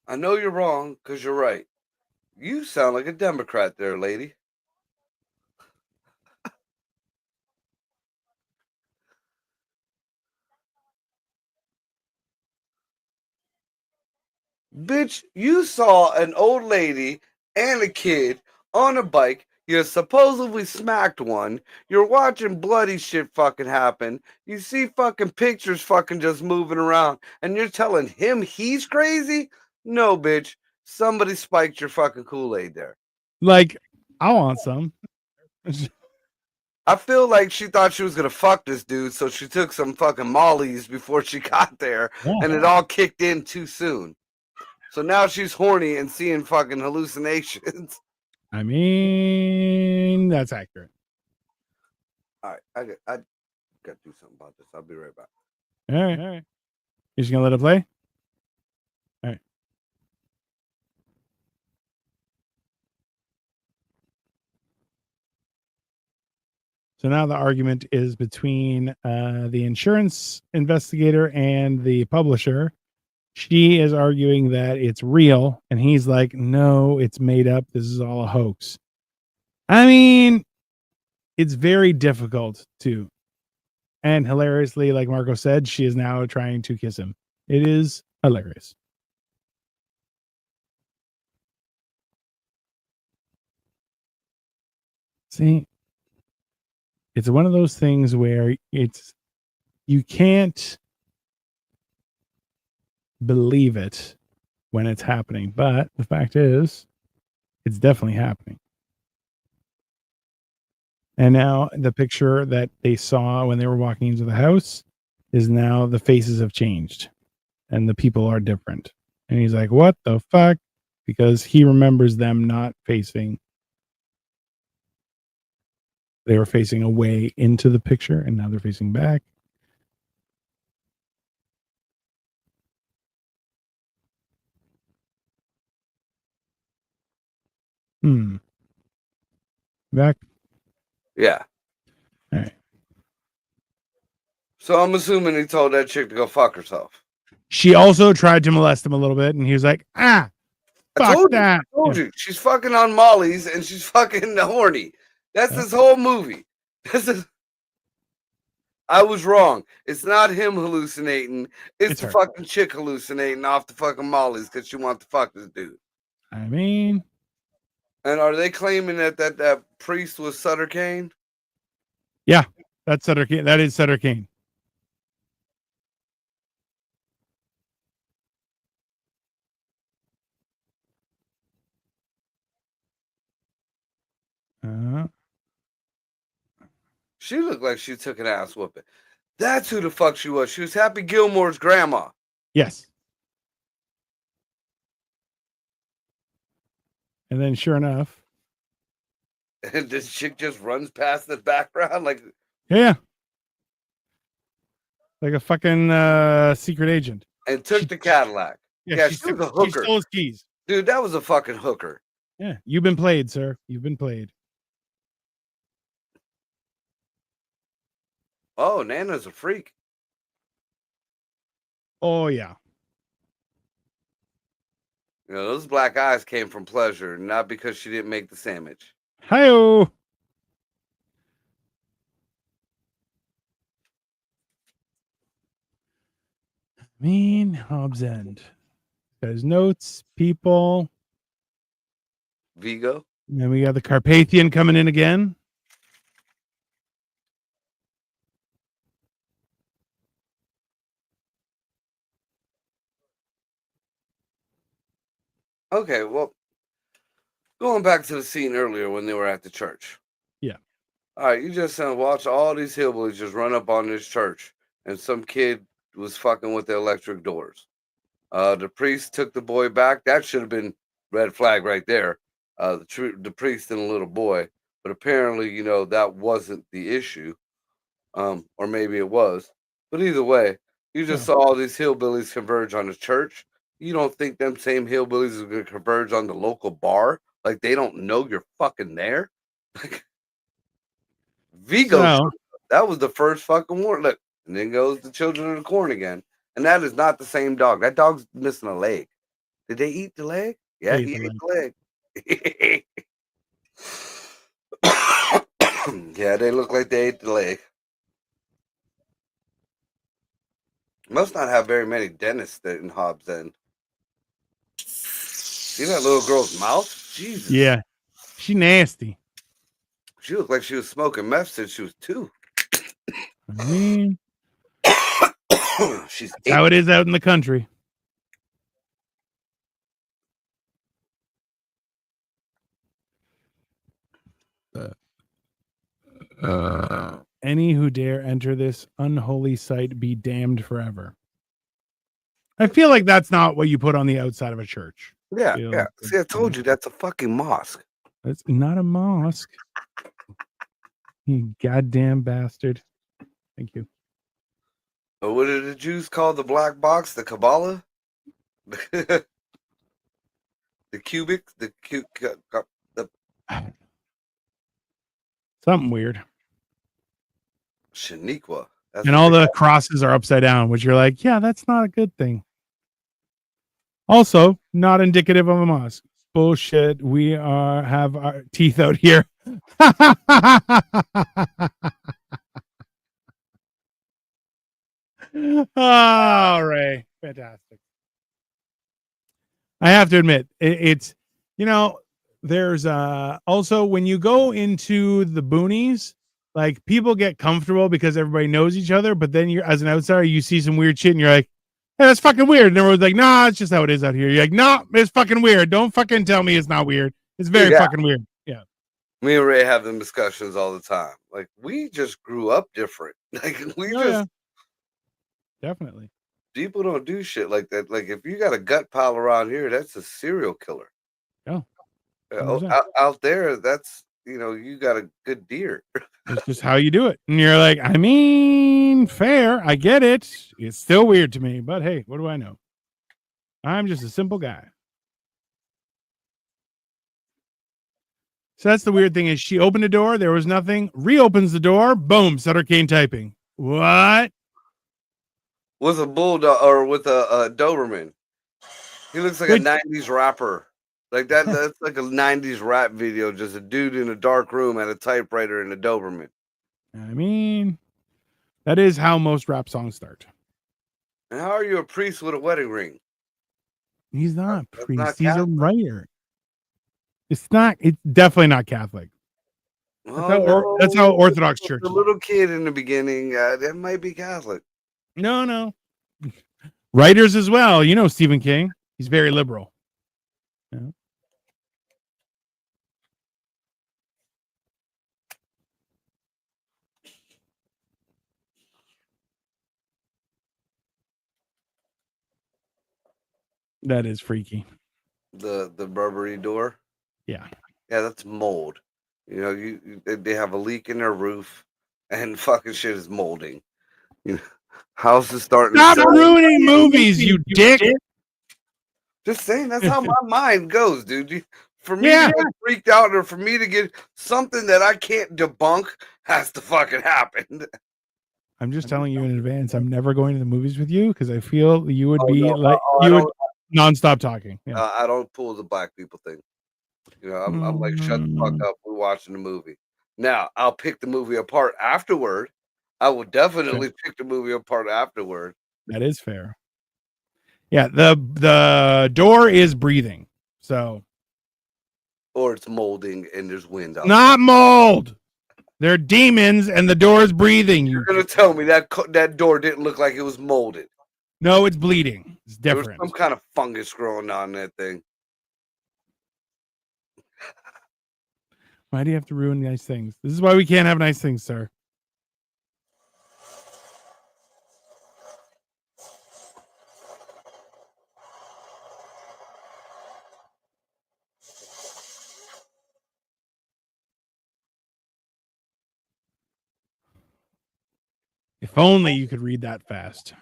I know you're wrong because you're right. You sound like a Democrat there, lady. Bitch, you saw an old lady and a kid on a bike. You supposedly smacked one. You're watching bloody shit fucking happen. You see fucking pictures fucking just moving around. And you're telling him he's crazy? No, bitch. Somebody spiked your fucking Kool-Aid there. Like, I want some. I feel like she thought she was gonna fuck this dude, so she took some fucking mollies before she got there, and it all kicked in too soon. So now she's horny and seeing fucking hallucinations. I mean, that's accurate. All right, I got to do something about this. I'll be right back. All right. You're just gonna let it play? All right. So now the argument is between the insurance investigator and the publisher. She is arguing that it's real, and he's like, no, it's made up. This is all a hoax. I mean, it's very difficult to. And hilariously, like Marco said, she is now trying to kiss him. It is hilarious. See, it's one of those things where you can't believe it when it's happening, but the fact is it's definitely happening. And now the picture that they saw when they were walking into the house is now the faces have changed and the people are different. And he's like, what the fuck? Because he remembers them not facing. They were facing away into the picture and now they're facing back. Back? Yeah. All right. So I'm assuming he told that chick to go fuck herself. She also tried to molest him a little bit, and he was like, fuck that. I told you. She's fucking on Molly's and she's fucking horny. That's this whole movie. I was wrong. It's not him hallucinating. It's the fucking chick hallucinating off the fucking Molly's because she wants to fuck this dude. I mean. And are they claiming that priest was Sutter Kane? Yeah, that's Sutter Kane. That is Sutter Kane. She looked like she took an ass whooping. That's who the fuck she was. She was Happy Gilmore's grandma. Yes. And then sure enough. And this chick just runs past the background like. Yeah. Like a fucking secret agent. And took the Cadillac. Yeah, she was a hooker. She stole his keys. Dude, that was a fucking hooker. Yeah, you've been played, sir. You've been played. Oh, Nana's a freak. Oh, yeah. You know, those black eyes came from pleasure, not because she didn't make the sandwich. Hi-oh. Mean Hobbs End. Got his notes, people. Vigo. And then we got the Carpathian coming in again. Okay, well, going back to the scene earlier when they were at the church. Yeah. All right, you just watch all these hillbillies just run up on this church, and some kid was fucking with the electric doors. The priest took the boy back. That should have been red flag right there. the priest and a little boy. But apparently, that wasn't the issue. Or maybe it was. But either way, you just saw all these hillbillies converge on the church. You don't think them same hillbillies are going to converge on the local bar? Like they don't know you're fucking there? Like Vigo, So that was the first fucking warning. Look, and then goes the Children of the Corn again. And that is not the same dog. That dog's missing a leg. Did they eat the leg? Yeah, he ate the leg. Yeah, they look like they ate the leg. Must not have very many dentists in Hobbs End. See that little girl's mouth? Jesus. Yeah, she nasty. She looked like she was smoking meth since she was 2. I mean, she's that's how it is out in the country. Any who dare enter this unholy site be damned forever. I feel like that's not what you put on the outside of a church. Yeah, yeah. See, I told you that's a fucking mosque. That's not a mosque. You goddamn bastard. Thank you. What did the Jews call the black box? The Kabbalah? The cubic? The something weird. Shaniqua. And all the crosses are upside down, which you're like, yeah, that's not a good thing. Also, not indicative of a mosque. Bullshit. We have our teeth out here. Oh, Ray. Fantastic. I have to admit, it's, there's also when you go into the boonies, like people get comfortable because everybody knows each other, but then you're as an outsider, you see some weird shit and you're like, hey, that's fucking weird. And everyone's like, nah, it's just how it is out here. You're like, no, it's fucking weird. Don't fucking tell me it's not weird. It's very fucking weird. Yeah. Me and Ray have them discussions all the time. Like, we just grew up different. Like, definitely. People don't do shit like that. Like, if you got a gut pile around here, that's a serial killer. Yeah. Out there, that's, you got a good deer. It's just how you do it. And you're like, I mean, fair. I get it. It's still weird to me, but hey, what do I know? I'm just a simple guy. So that's the weird thing is she opened the door. There was nothing. Reopens the door. Boom. Sutter Kane typing. What? With a bulldog or with a Doberman. He looks like a 90s rapper. Like that's like a 90s rap video. Just a dude in a dark room at a typewriter and a Doberman. I mean, that is how most rap songs start. And how are you a priest with a wedding ring? He's not a priest. He's a writer. It's definitely not Catholic. That's how Orthodox Church. The little kid in the beginning, that might be Catholic. No. Writers as well. Stephen King. He's very liberal. Yeah. That is freaky. The Burberry door. Yeah, that's mold. They have a leak in their roof, and fucking shit is molding. House is starting. Stop ruining movies, you dick. Just saying, that's how my mind goes, dude. For me to get freaked out, or for me to get something that I can't debunk, has to fucking happen. I'm just telling you in advance. I'm never going to the movies with you because I feel you would be would nonstop talking. Yeah. I don't pull the black people thing. I'm like, shut the fuck up. We're watching the movie. Now, I'll pick the movie apart afterward. I will definitely pick the movie apart afterward. That is fair. Yeah, the door is breathing. So, or it's molding and there's wind out. Not mold. They're demons and the door is breathing. You're gonna tell me that door didn't look like it was molded? No, it's bleeding. It's different. There was some kind of fungus growing on that thing. Why do you have to ruin nice things? This is why we can't have nice things, sir. If only you could read that fast.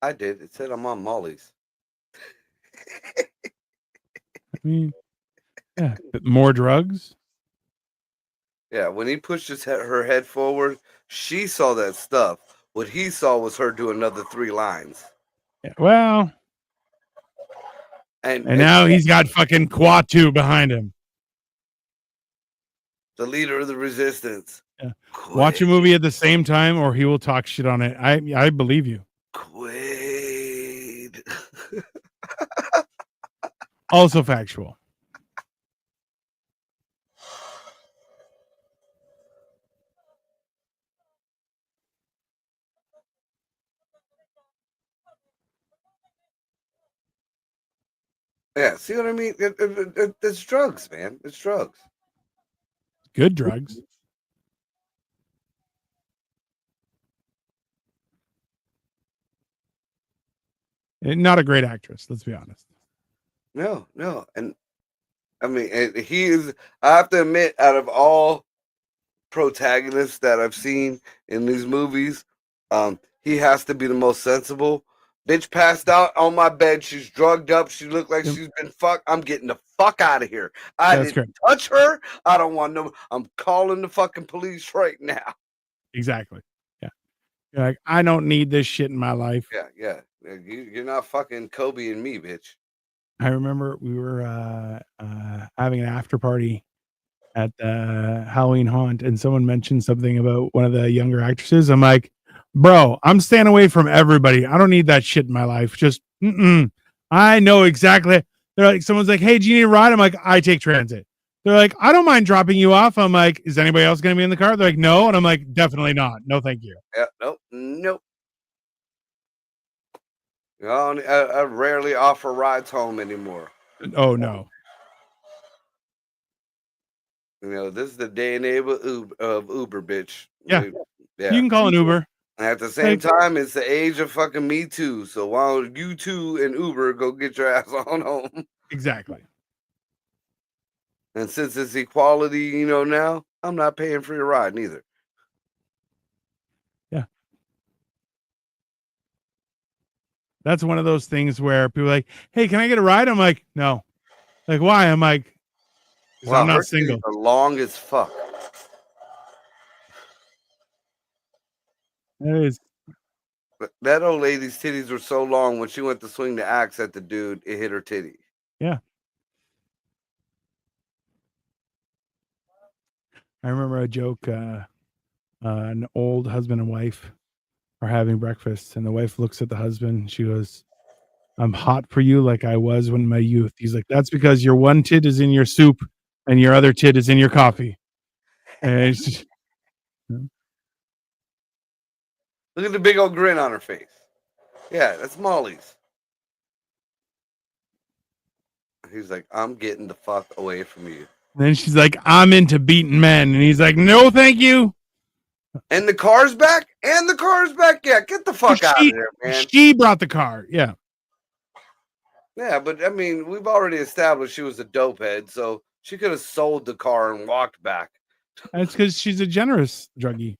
I did. It said I'm on Molly's. I mean, yeah, but more drugs. Yeah, when he pushed her head forward, she saw that stuff. What he saw was her do another 3 lines. Yeah, well, and now he's got fucking Quatu behind him. The leader of the resistance. Yeah. Watch a movie at the same time, or he will talk shit on it. I believe you. Quaid. Also factual. Yeah, see what I mean? It's drugs, man. It's drugs. Good drugs. Not a great actress, let's be honest. No. And I mean, he is, I have to admit, out of all protagonists that I've seen in these movies, he has to be the most sensible. Bitch passed out on my bed. She's drugged up. She looked like she's been fucked. I'm getting the fuck out of here. I didn't touch her. I don't want no. I'm calling the fucking police right now. Exactly. Yeah. You're like, I don't need this shit in my life. Yeah. You're not fucking Kobe and me, bitch. I remember we were having an after party at the Halloween haunt, and someone mentioned something about one of the younger actresses. I'm like, bro, I'm staying away from everybody. I don't need that shit in my life. Just, I know exactly. They're like, someone's like, hey, do you need a ride? I'm like, I take transit. They're like, I don't mind dropping you off. I'm like, is anybody else going to be in the car? They're like, no. And I'm like, definitely not. No, thank you. Yeah, nope. I rarely offer rides home anymore. Oh, no. This is the day and age of Uber, bitch. Yeah. You can call an Uber. At the same time, it's the age of fucking Me Too. So why don't you two and Uber go get your ass on home? Exactly. And since it's equality, now, I'm not paying for your ride neither. Yeah. That's one of those things where people are like, hey, can I get a ride? I'm like, no. Like, why? I'm like, wow, I'm not single. Are long as fuck. It is. That old lady's titties were so long when she went to swing the axe at the dude, it hit her titty. Yeah. I remember a joke. An old husband and wife are having breakfast, and the wife looks at the husband. She goes, I'm hot for you like I was when my youth. He's like, that's because your one tit is in your soup and your other tit is in your coffee. And it's just, look at the big old grin on her face. Yeah, that's Molly's. He's like, I'm getting the fuck away from you. And then she's like, I'm into beating men. And he's like, no, thank you. And the car's back? And the car's back? Yeah, get the fuck out of here, man. She brought the car. Yeah. Yeah, but I mean, we've already established she was a dope head, so she could have sold the car and walked back. That's because she's a generous druggie.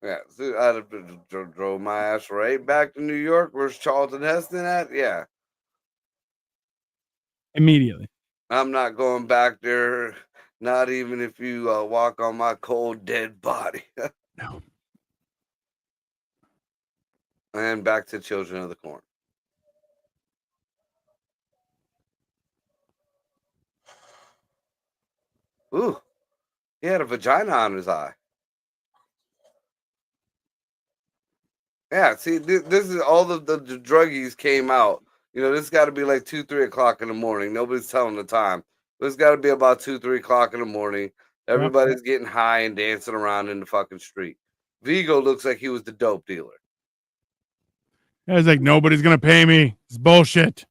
Yeah, so I'd have drove my ass right back to New York. Where's Charlton Heston at? Yeah. Immediately. I'm not going back there, not even if you walk on my cold, dead body. No. And back to Children of the Corn. Ooh, he had a vagina on his eye. Yeah, see, this is all the druggies came out. This got to be like 2, 3 o'clock in the morning. Nobody's telling the time. This got to be about 2, 3 o'clock in the morning. Everybody's getting high and dancing around in the fucking street. Vigo looks like he was the dope dealer. I was like, nobody's going to pay me. It's bullshit.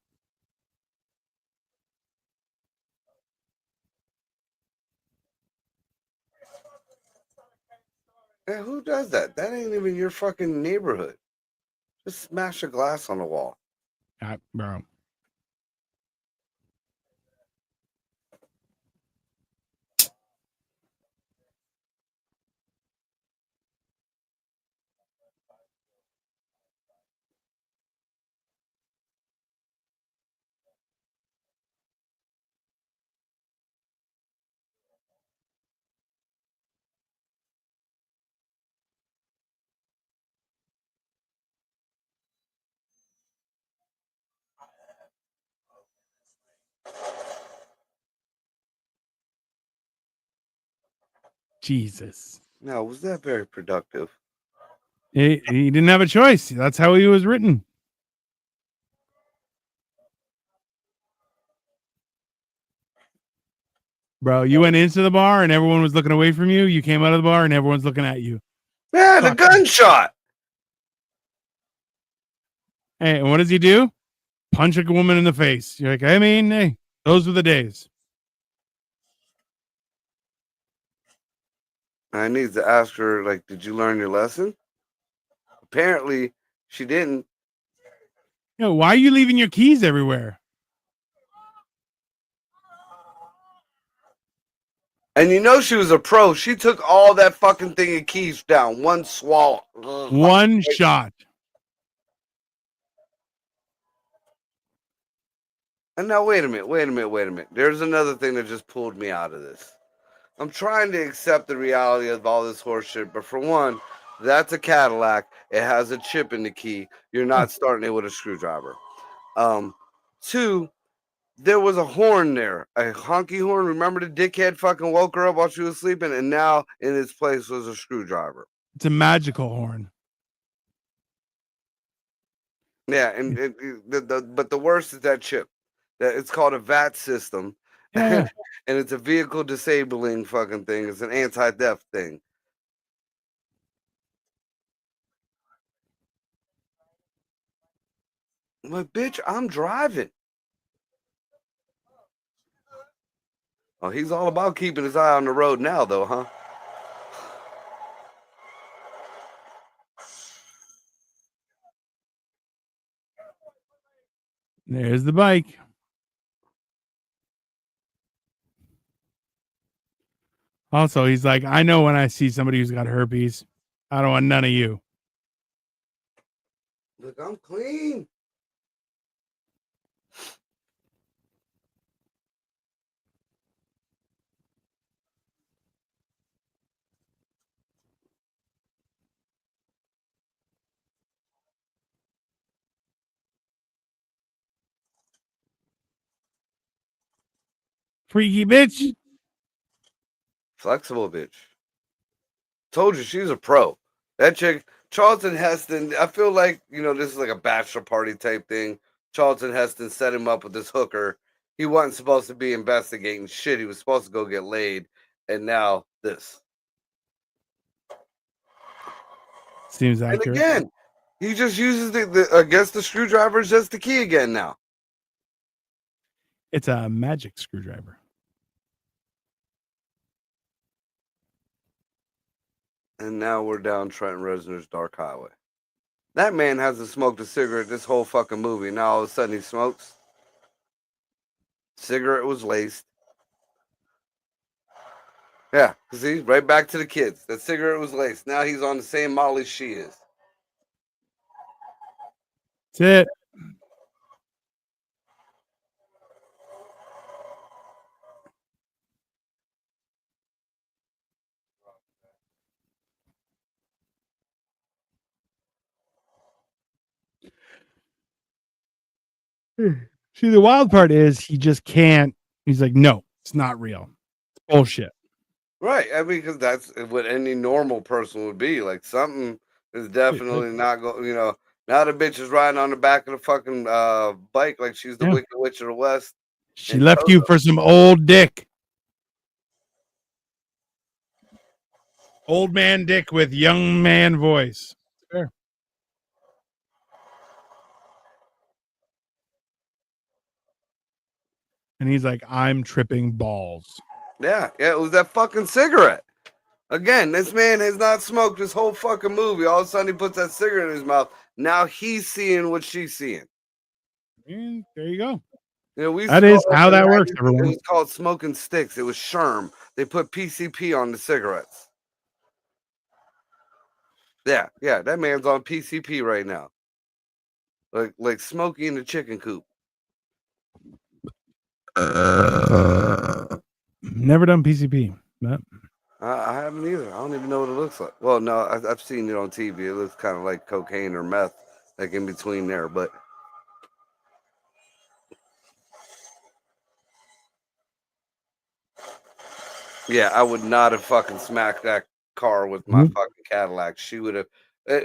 Yeah, who does that? That ain't even your fucking neighborhood. Just smash a glass on the wall. Bro. Jesus. Now, was that very productive? He didn't have a choice. That's how he was written. Bro, you went into the bar and everyone was looking away from you. You came out of the bar and everyone's looking at you. Yeah, the gunshot. Hey, and what does he do? Punch a woman in the face. You're like, I mean, hey, those were the days. I need to ask her, like, did you learn your lesson? Apparently, she didn't. Yo, why are you leaving your keys everywhere? And you know she was a pro. She took all that fucking thing of keys down. One swallow. One shot. And now, wait a minute. There's another thing that just pulled me out of this. I'm trying to accept the reality of all this horse shit, but for one, that's a Cadillac. It has a chip in the key. You're not starting it with a screwdriver. Two, there was a horn there, a honky horn. Remember the dickhead fucking woke her up while she was sleeping, and now in its place was a screwdriver. It's a magical horn. Yeah, and but the worst is that chip. That it's called a VAT system, Yeah. and it's a vehicle disabling fucking thing. It's an anti-theft thing. I'm like, bitch, I'm driving. Oh, he's all about keeping his eye on the road now, though, huh? There's the bike. Also, he's like, I know when I see somebody who's got herpes, I don't want none of you. Look, I'm clean. Freaky bitch. Flexible bitch. Told you she's a pro. That chick, Charlton Heston, I feel like, this is like a bachelor party type thing. Charlton Heston set him up with this hooker. He wasn't supposed to be investigating shit. He was supposed to go get laid. And now this. Seems accurate. And again, he just uses the screwdriver is just the key again now. It's a magic screwdriver. And now we're down Trent Reznor's Dark Highway. That man hasn't smoked a cigarette this whole fucking movie. Now all of a sudden he smokes. Cigarette was laced. Yeah, see, right back to the kids. That cigarette was laced. Now he's on the same Molly she is. That's it. See, the wild part is he just can't. He's like, no, it's not real. It's bullshit. Right. I mean, because that's what any normal person would be. Like, something is definitely not going, now the bitch is riding on the back of the fucking bike like she's the Wicked Witch of the West. She left you for some old dick. Old man dick with young man voice. Fair. And he's like, I'm tripping balls. Yeah, it was that fucking cigarette. Again, this man has not smoked this whole fucking movie. All of a sudden, he puts that cigarette in his mouth. Now he's seeing what she's seeing. And there you go. That is how that works, everyone. It was called smoking sticks. It was Sherm. They put PCP on the cigarettes. Yeah, that man's on PCP right now. Like Smokey in the chicken coop. Never done PCP. But I haven't either. I don't even know what it looks like. Well, no, I've seen it on TV. It looks kind of like cocaine or meth, like in between there. But Yeah, I would not have fucking smacked that car with my fucking Cadillac. She would have.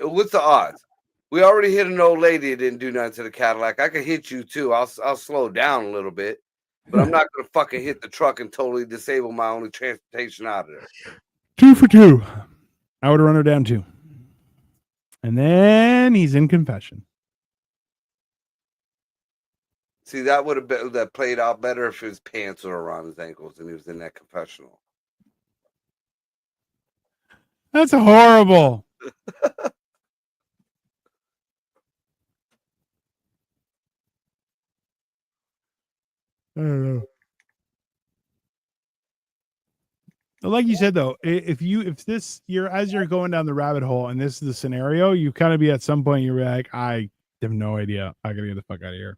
What's the odds? We already hit an old lady that didn't do nothing to the Cadillac. I could hit you too. I'll slow down a little bit, but I'm not gonna fucking hit the truck and totally disable my only transportation out of there. 2 for 2. I would run her down too. And then he's in confession. See, that would have been that played out better if his pants were around his ankles and he was in that confessional. That's horrible. I don't know. Like you said though, if you're as you're going down the rabbit hole and this is the scenario, you kind of be at some point you're like, I have no idea. I gotta get the fuck out of here.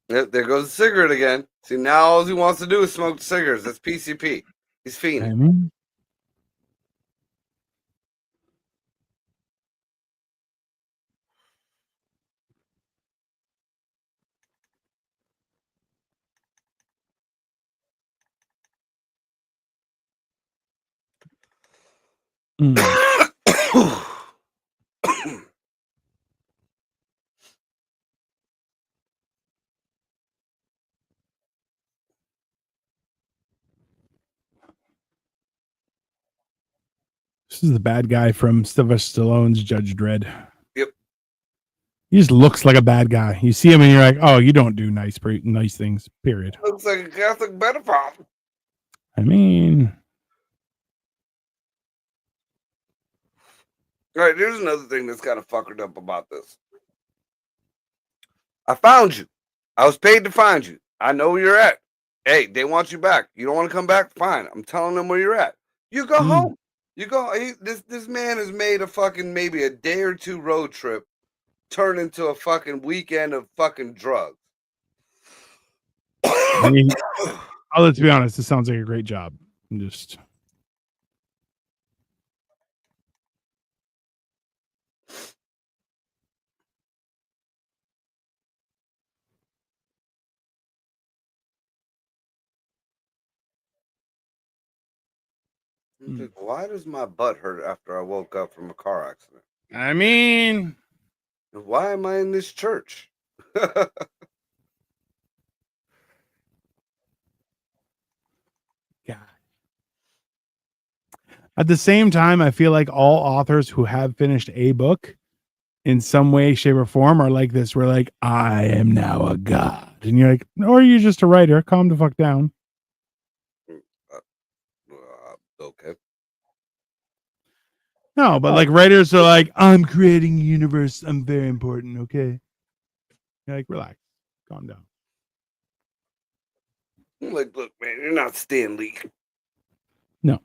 Yep, there goes the cigarette again. See, now all he wants to do is smoke cigarettes. That's PCP. He's fiending. This is the bad guy from Sylvester Stallone's Judge Dredd. Yep. He just looks like a bad guy. You see him and you're like, oh, you don't do nice things, period. Looks like a Catholic pedophile. I mean, all right, here's another thing that's kind of fuckered up about this. I found you. I was paid to find you. I know where you're at. Hey, they want you back. You don't want to come back? Fine. I'm telling them where you're at. You go home. You go. This man has made a fucking maybe a day or two road trip turn into a fucking weekend of fucking drugs. I mean, let's be honest. This sounds like a great job. I'm just. Why does my butt hurt after I woke up from a car accident? I mean, why am I in this church? God. At the same time, I feel like all authors who have finished a book in some way, shape, or form are like this. We're like, I am now a god. And you're like, or you're just a writer. Calm the fuck down. Okay. No, but like writers are like, I'm creating a universe. I'm very important. Okay. You're like, relax. Calm down. I'm like, look, man, you're not Stan Lee. No.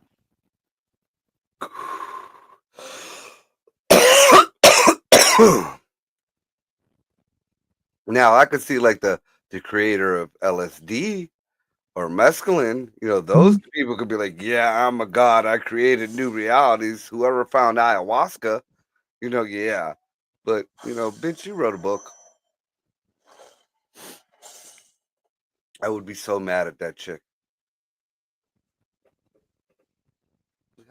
Now I could see like the creator of LSD or mescaline, those people could be like, yeah, I'm a god. I created new realities. Whoever found ayahuasca, yeah. But, bitch, you wrote a book. I would be so mad at that chick.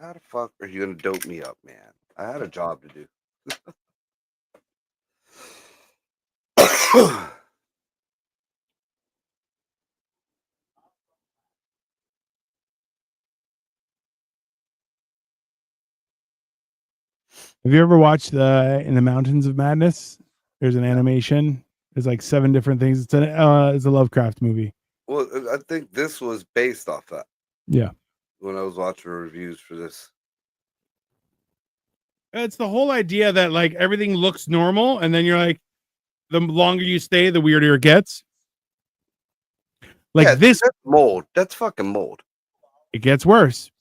How the fuck are you going to dope me up, man? I had a job to do. Have you ever watched In the Mountains of Madness? There's an animation. There's like 7 different things. It's a Lovecraft movie. Well, I think this was based off that. Yeah. When I was watching reviews for this. It's the whole idea that like everything looks normal, and then you're like, the longer you stay, the weirder it gets. Like this that's mold. That's fucking mold. It gets worse.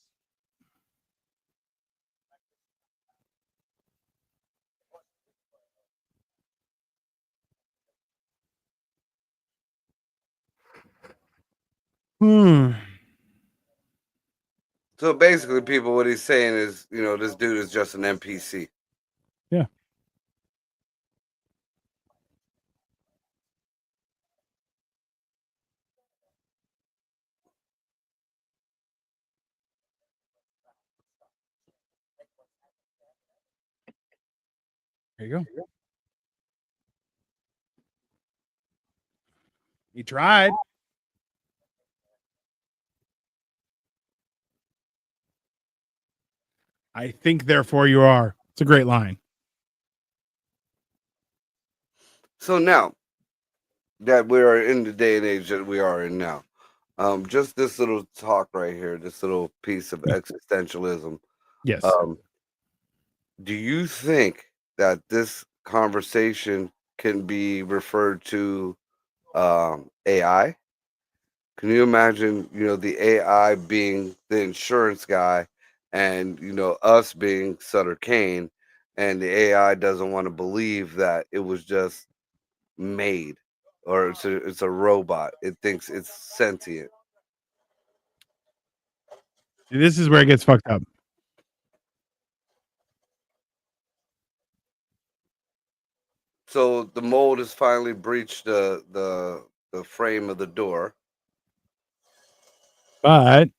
So basically, people, what he's saying is, this dude is just an NPC. Yeah. There you go. He tried. I think, therefore, you are. It's a great line. So now that we are in the day and age that we are in now, just this little talk right here, this little piece of existentialism. Yes. Do you think that this conversation can be referred to AI? Can you imagine, the AI being the insurance guy and, us being Sutter Kane, and the AI doesn't want to believe that it was just made, or it's a robot. It thinks it's sentient. This is where it gets fucked up. So the mold has finally breached the frame of the door, But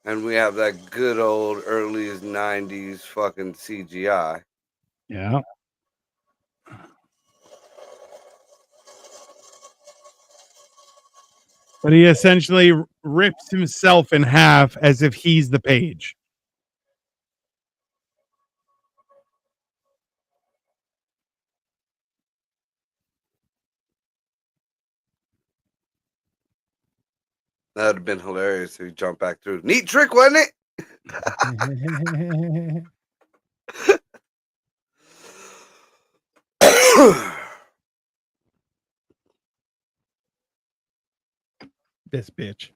and we have that good old early 90s fucking CGI. yeah. But he essentially rips himself in half as if he's the page. That would have been hilarious if he jumped back through. Neat trick, wasn't it? This bitch.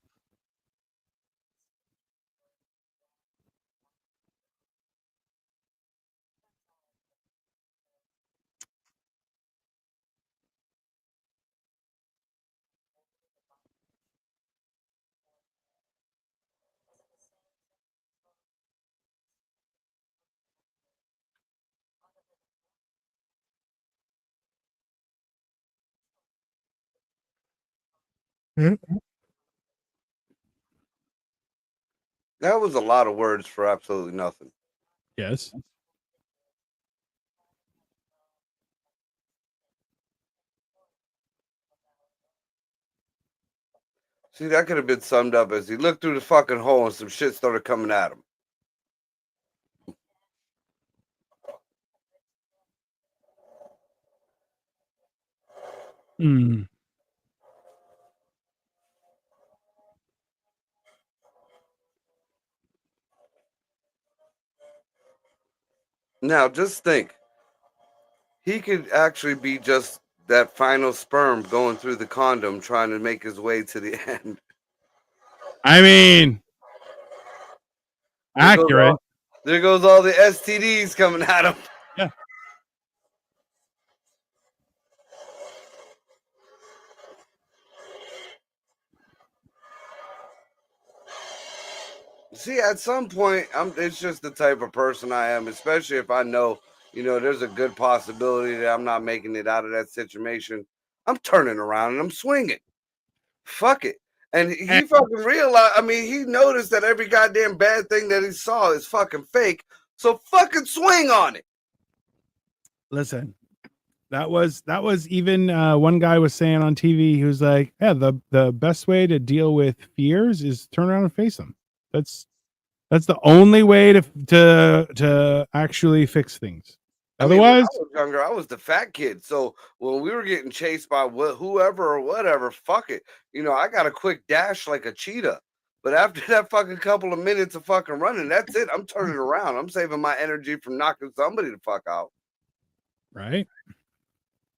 That was a lot of words for absolutely nothing. Yes. See, that could have been summed up as he looked through the fucking hole and some shit started coming at him. Mm. Now, just think. He could actually be just that final sperm going through the condom trying to make his way to the end. I mean, accurate. There goes all the STDs coming at him. Yeah. See, at some point, it's just the type of person I am, especially if I know, there's a good possibility that I'm not making it out of that situation. I'm turning around and I'm swinging. Fuck it. And he fucking realized, he noticed that every goddamn bad thing that he saw is fucking fake. So fucking swing on it. Listen, that was even one guy was saying on TV, he was like, yeah, the best way to deal with fears is turn around and face them. That's the only way to actually fix things. Otherwise, when I was younger, I was the fat kid. So when we were getting chased by whoever or whatever, fuck it. I got a quick dash like a cheetah. But after that fucking couple of minutes of fucking running, that's it. I'm turning around. I'm saving my energy from knocking somebody the fuck out. Right.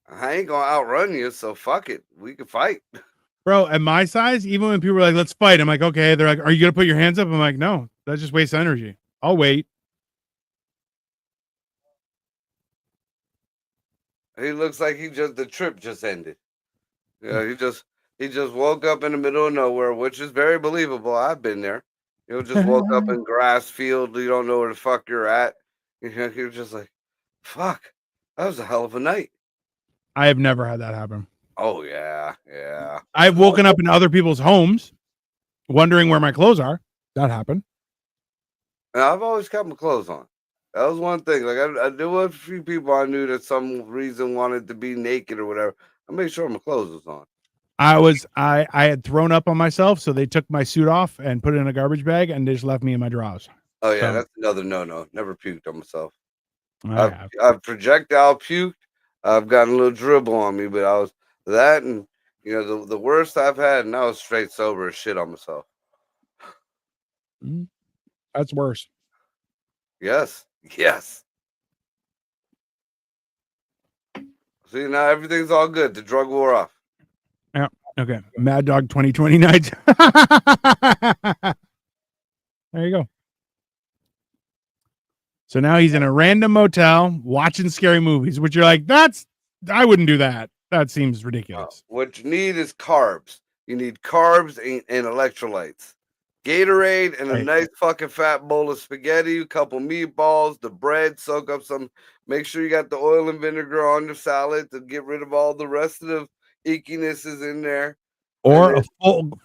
I ain't gonna outrun you, so fuck it. We can fight. Bro, at my size, even when people are like, let's fight, I'm like, okay. They're like, are you gonna put your hands up? I'm like, no, that just wastes energy. I'll wait. He looks like the trip just ended. Yeah, he just woke up in the middle of nowhere, which is very believable. I've been there. Just woke up in grass field. You don't know where the fuck you're at. You're just like, fuck, that was a hell of a night. I have never had that happen. Oh yeah, yeah. I've woken up in other people's homes, wondering where my clothes are. That happened. And I've always kept my clothes on. That was one thing. Like there were a few people I knew that some reason wanted to be naked or whatever. I made sure my clothes was on. I had thrown up on myself, so they took my suit off and put it in a garbage bag, and they just left me in my drawers. Oh yeah, So, that's another no. Never puked on myself. I have. I've projectile puked. I've gotten a little dribble on me, but I was that and the worst I've had, and I was straight sober as shit on myself. That's worse. Yes. See, now everything's all good. The drug wore off. Yeah. Okay. Mad Dog 2020 nights. There you go. So now he's in a random motel watching scary movies, which you're like, I wouldn't do that. That seems ridiculous. What you need is carbs. You need carbs and electrolytes. Gatorade and a nice fucking fat bowl of spaghetti, a couple meatballs, the bread, soak up some. Make sure you got the oil and vinegar on your salad to get rid of all the rest of the ickinesses in there. Or a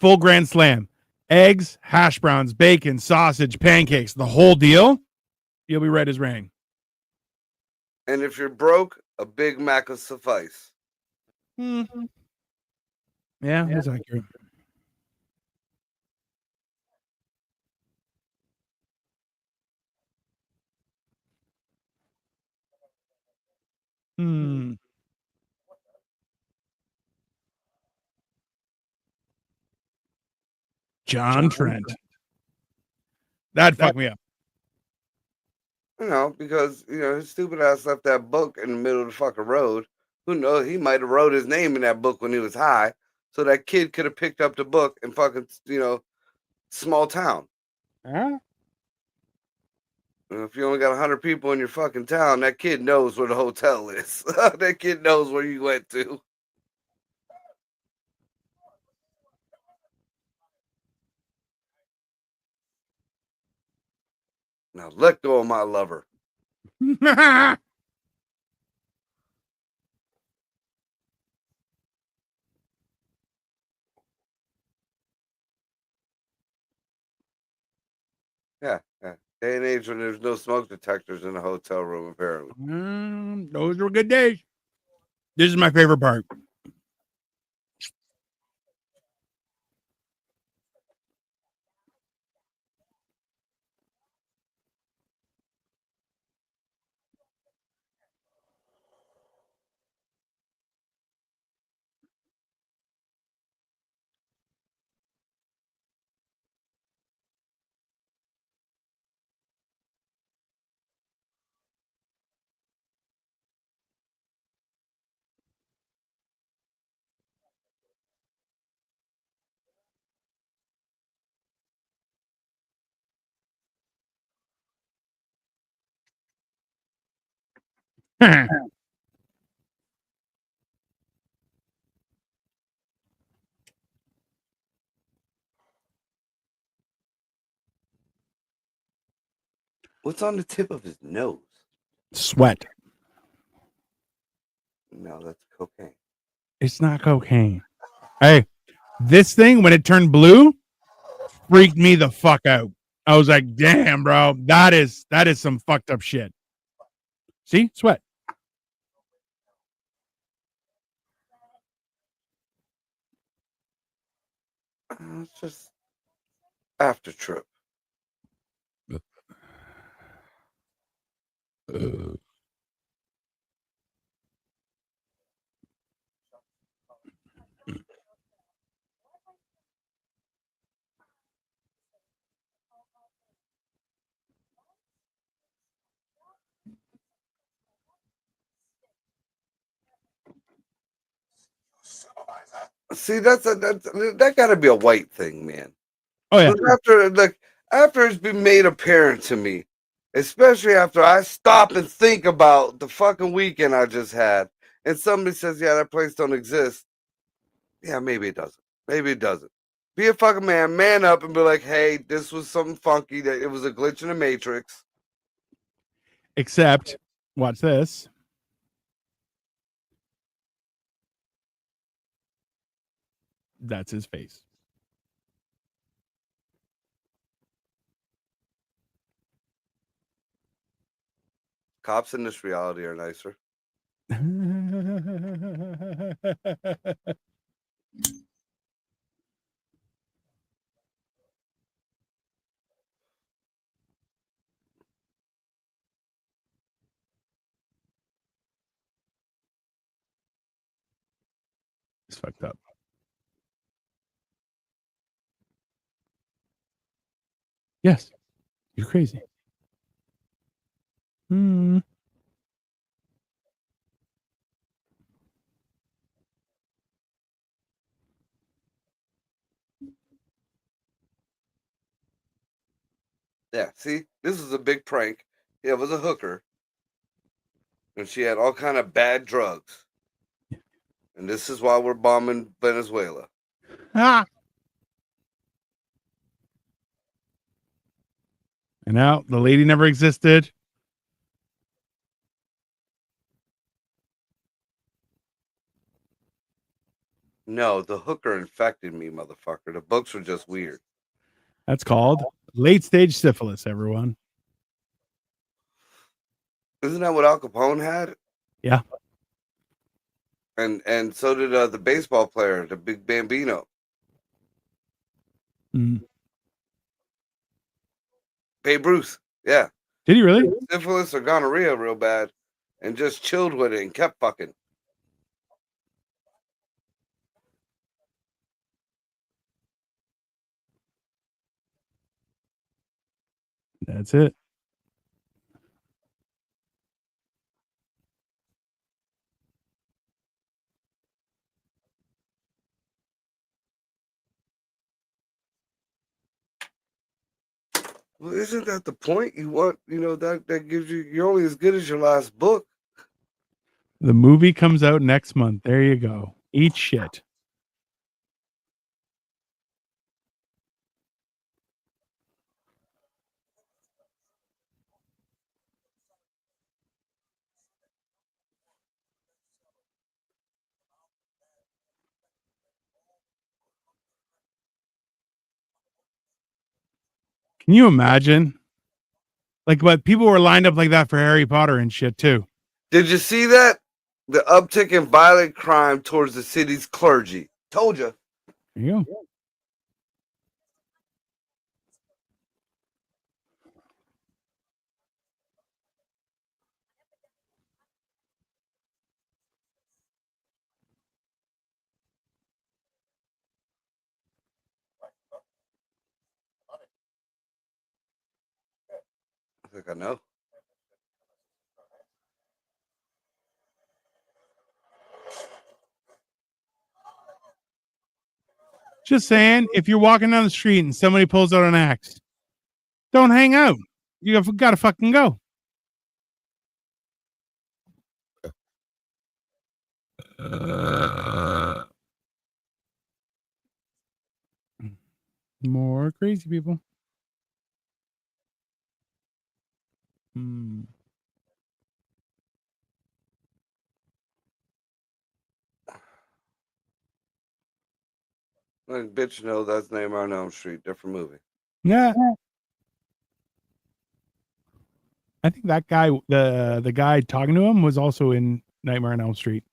full grand slam. Eggs, hash browns, bacon, sausage, pancakes, the whole deal. You'll be right as rain. And if you're broke, a Big Mac will suffice. Mm-hmm. Yeah, that's accurate. John Trent. That fucked me up. Because his stupid ass left that book in the middle of the fucking road. Who knows? He might have wrote his name in that book when he was high, so that kid could have picked up the book in fucking small town. Huh? If you only got 100 people in your fucking town, that kid knows where the hotel is. That kid knows where you went to. Now let go of my lover. Yeah. Day and age when there's no smoke detectors in a hotel room, apparently. Those were good days. This is my favorite part. What's on the tip of his nose? Sweat. No, that's cocaine. It's not cocaine. Hey, this thing, when it turned blue, freaked me the fuck out. I was like, damn, bro, that is some fucked up shit. See? Sweat. It's just after trip. See, that got to be a white thing, man. Oh yeah. After it's been made apparent to me, especially after I stop and think about the fucking weekend I just had, and somebody says, "Yeah, that place don't exist." Yeah, maybe it doesn't. Maybe it doesn't. Be a fucking man up, and be like, "Hey, this was something funky. That it was a glitch in the matrix." Except, watch this. That's his face. Cops in this reality are nicer. It's fucked up. Yes, you're crazy. Hmm. Yeah, see, this is a big prank. Yeah, it was a hooker, and she had all kind of bad drugs. And this is why we're bombing Venezuela. Ah. And now the lady never existed. No, the hooker infected me, motherfucker. The books were just weird. That's called late stage syphilis, everyone. Isn't that what Al Capone had? Yeah. And so did the baseball player, the big Bambino. Mm. Babe Ruth. Yeah. Did he really? Syphilis or gonorrhea real bad and just chilled with it and kept fucking. That's it. Well, isn't that the point? You want, that gives you're only as good as your last book. The movie comes out next month. There you go. Eat shit. Can you imagine? But people were lined up like that for Harry Potter and shit too. Did you see that? The uptick in violent crime towards the city's clergy. Told you. There you go. I think I know. Just saying, if you're walking down the street and somebody pulls out an axe, don't hang out. You gotta fucking go. More crazy people. Hmm. Like, bitch, no, that's Nightmare on Elm Street. Different movie. Yeah. I think that guy, the guy talking to him, was also in Nightmare on Elm Street.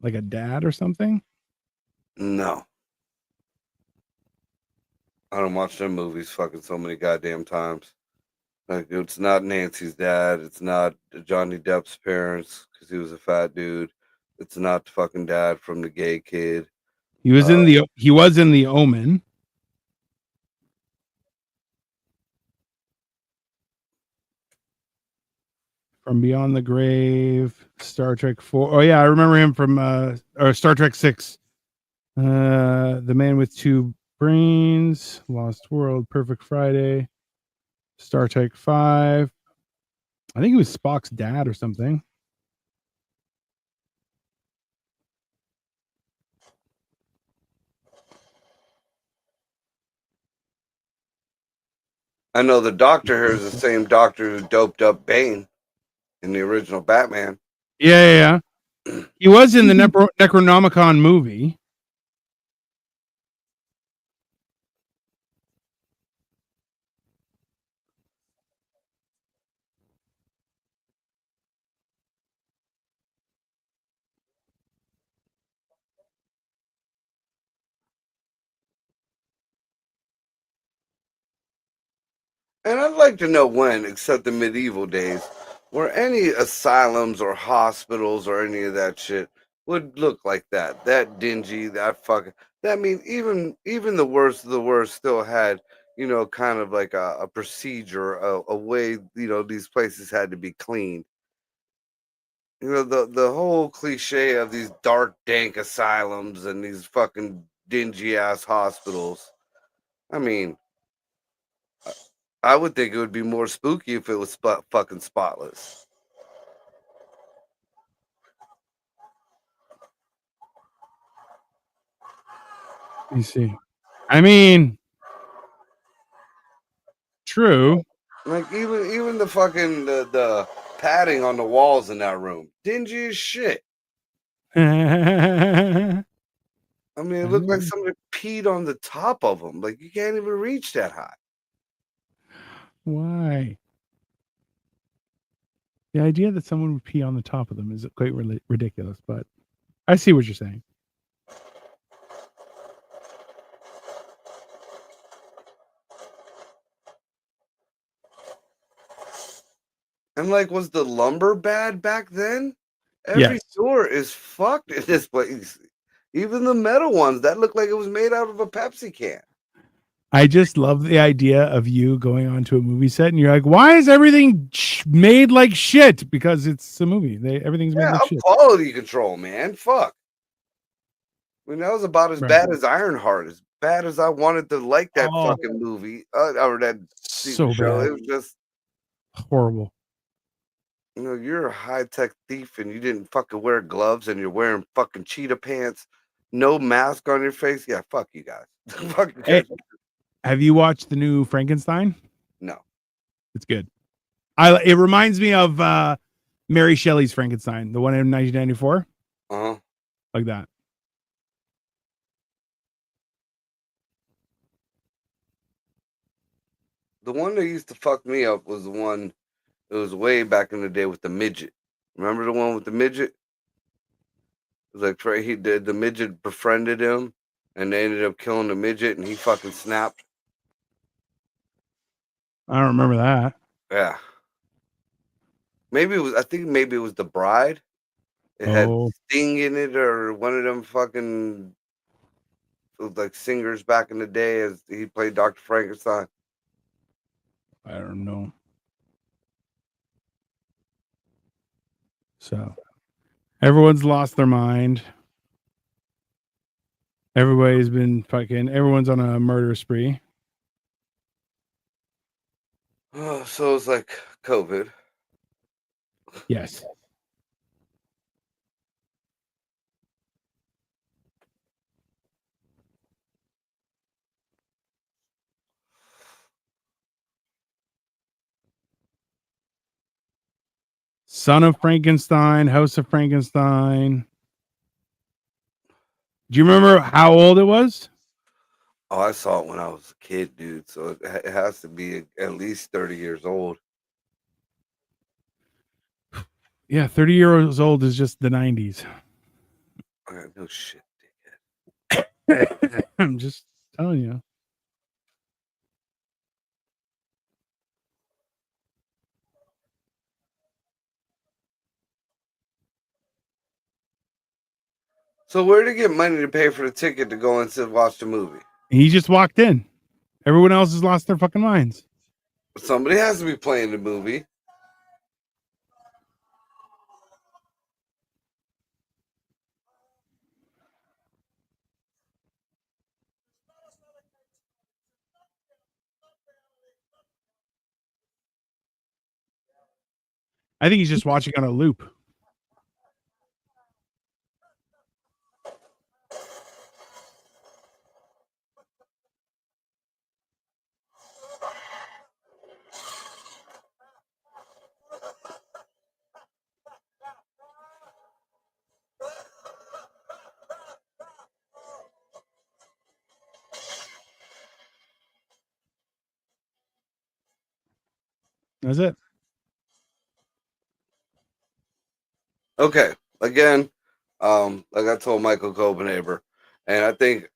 Like a dad or something? No. I don't watch them movies fucking so many goddamn times. Like, it's not Nancy's dad. It's not Johnny Depp's parents because he was a fat dude. It's not the fucking dad from the gay kid. He was in the Omen. From Beyond the Grave, Star Trek 4. Oh yeah, I remember him from or Star Trek 6. The Man with Two Brains, Lost World, Perfect Friday, Star Trek 5. I think he was Spock's dad or something. I know the doctor here is the same doctor who doped up Bane in the original Batman. Yeah. He was in the Necronomicon movie. And I'd like to know when, except the medieval days, where any asylums or hospitals or any of that shit would look like that. That dingy, that fucking. That mean even the worst of the worst still had, kind of like a procedure, a way, these places had to be cleaned. The whole cliche of these dark, dank asylums and these fucking dingy ass hospitals. I mean, I would think it would be more spooky if it was fucking spotless. You see, I mean, true. Like even the fucking the padding on the walls in that room, dingy as shit. I I mean, it looked like somebody peed on the top of them. Like you can't even reach that high. Why? The idea that someone would pee on the top of them is quite ridiculous, but I see what you're saying. And like, was the lumber bad back then? Every Yes. door is fucked in this place. Even the metal ones that looked like it was made out of a Pepsi can. I just love the idea of you going onto a movie set and you're like, why is everything made like shit? Because it's a movie. Everything's made like I'm shit. quality control, man. Fuck. I mean, that was about as Right. bad as Ironheart, as bad as I wanted to like that Oh. fucking movie or that So TV show. bad. It was just Horrible. you're a high tech thief and you didn't fucking wear gloves and you're wearing fucking cheetah pants, no mask on your face. Yeah, fuck you guys. Fuck you Hey, guys. have you watched the new Frankenstein? No. It's good. It reminds me of Mary Shelley's Frankenstein, the one in 1994. Uh-huh. Like that. The one that used to fuck me up was the one. It was way back in the day with the midget. Remember the one with the midget? It was like he did the midget befriended him, and they ended up killing the midget, and he fucking snapped. I don't remember that. Yeah. Maybe it was. I think maybe it was The Bride. It had Sting in it, or one of them fucking like singers back in the day, as he played Dr. Frankenstein. I don't know. So everyone's lost their mind. Everybody's been fucking. Everyone's on a murder spree. Oh, so it's like COVID. Yes. Son of Frankenstein, House of Frankenstein. Do you remember how old it was? Oh, I saw it when I was a kid, dude. So it has to be at least 30 years old. Yeah, 30 years old is just the 90s. No shit, dickhead. I'm just telling you. So where to get money to pay for the ticket to go and watch the movie? He just walked in. Everyone else has lost their fucking minds. Somebody has to be playing the movie. I think he's just watching on a loop. That's it. Okay. Again, like I told Michael Copenhaver, And I think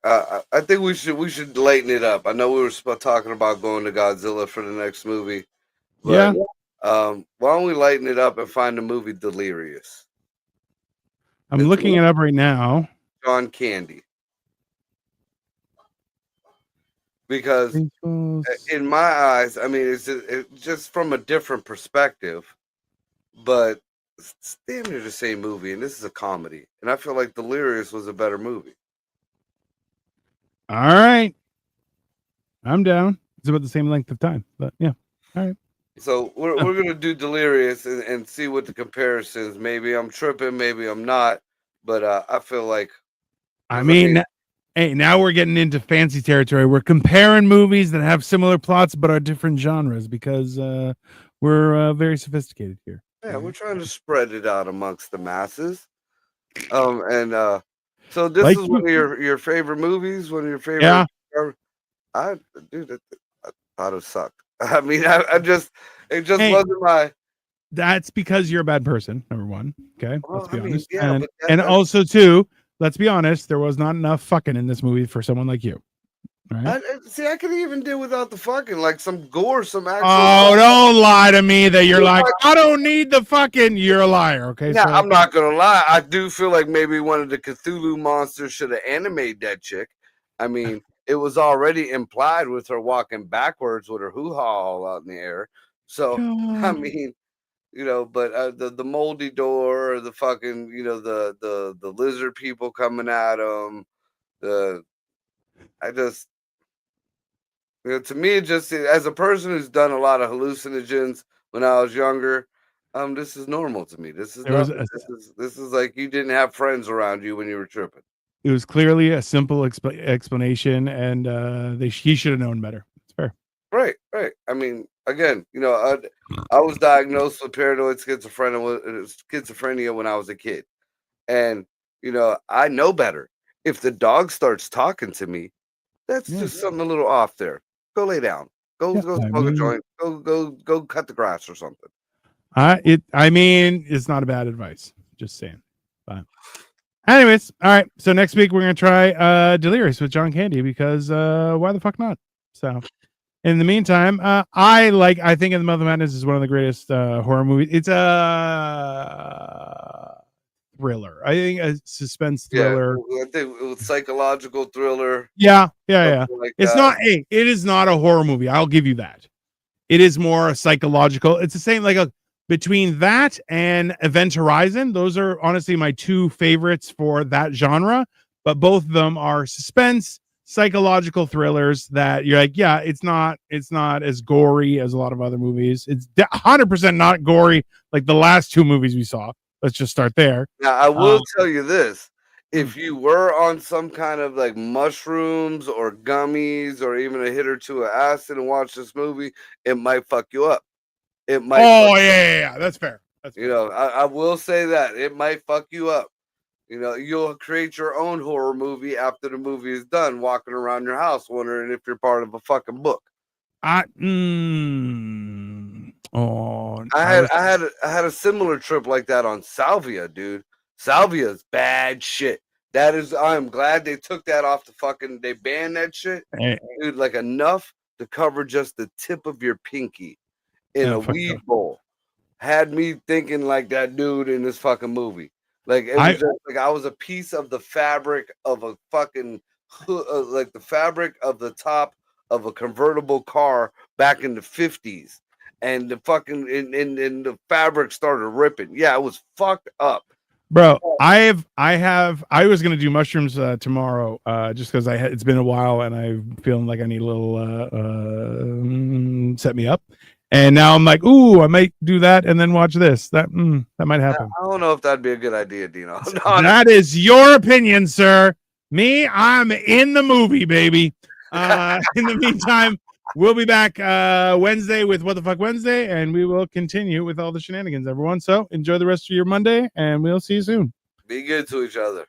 we should lighten it up. I know we were talking about going to Godzilla for the next movie, but why don't we lighten it up and find the movie Delirious? I'm looking it up right now. John Candy. Because in my eyes, I mean, it's just from a different perspective, but it's damn near the same movie, and this is a comedy. And I feel like Delirious was a better movie. All right. I'm down. It's about the same length of time, but yeah. All right. So we're going to do Delirious and see what the comparisons. Maybe I'm tripping, maybe I'm not, but I feel like... I mean, hey, now we're getting into fancy territory. We're comparing movies that have similar plots but are different genres because we're very sophisticated here. Yeah, we're trying to spread it out amongst the masses. So this is one of your favorite movies, one of your favorite... Yeah. I thought it sucked. I mean, it just wasn't my... That's because you're a bad person, number one. Okay, let's be honest. Yeah, and also, two, let's be honest, there was not enough fucking in this movie for someone like you. Right? I could even do without the fucking, like some gore, some action. Oh, don't lie to me that you're like, I don't need the fucking... You're a liar, okay? Yeah, I'm not gonna lie. I do feel like maybe one of the Cthulhu monsters should have animated that chick. I mean, it was already implied with her walking backwards with her hoo-ha all out in the air. So, I mean, you know, but the moldy door, the fucking, you know, the lizard people coming at them, you know, to me, just as a person who's done a lot of hallucinogens when I was younger, this is normal to me. This is this is like you didn't have friends around you when you were tripping. It was clearly a simple explanation, and he should have known better. It's fair. Right. I mean, again, you know, I was diagnosed with paranoid schizophrenia when I was a kid, and you know, I know better. If the dog starts talking to me, that's just something a little off there. Go lay down. Go smoke a joint. Go cut the grass or something. I mean, it's not a bad advice. Just saying. But anyways, all right. So next week we're gonna try Delirious with John Candy because why the fuck not? So in the meantime, I think In the Mouth of Madness is one of the greatest horror movies. It's a thriller. I think a suspense thriller. Yeah, I think it was psychological thriller. Yeah. Like it's not it is not a horror movie. I'll give you that. It is more a psychological. It's the same between that and Event Horizon. Those are honestly my two favorites for that genre, but both of them are suspense psychological thrillers that you're like, yeah, it's not as gory as a lot of other movies. It's 100% not gory like the last two movies we saw. Let's just start there. Now, I will tell you this. If you were on some kind of like mushrooms or gummies or even a hit or two of acid and watch this movie, it might fuck you up. It might. Oh, yeah. That's fair. You know, I will say that. It might fuck you up. You know, you'll create your own horror movie after the movie is done, walking around your house wondering if you're part of a fucking book. I had a similar trip like that on Salvia, dude. Salvia's bad shit. I'm glad they took that off they banned that shit. Dude, like enough to cover just the tip of your pinky in a weed bowl. Had me thinking like that dude in this fucking movie. Like it was just like I was a piece of the fabric of a fucking like the fabric of the top of a convertible car back in the 50s, and the fucking and the fabric started ripping. Yeah, it was fucked up. Bro, I was gonna do mushrooms tomorrow, just because it's been a while and I'm feeling like I need a little set me up. And now I'm like, ooh, I might do that and then watch this. That might happen. I don't know if that'd be a good idea, Dino. That is your opinion, sir. Me, I'm in the movie, baby. In the meantime, we'll be back Wednesday with What the Fuck Wednesday, and we will continue with all the shenanigans, everyone. So enjoy the rest of your Monday, and we'll see you soon. Be good to each other.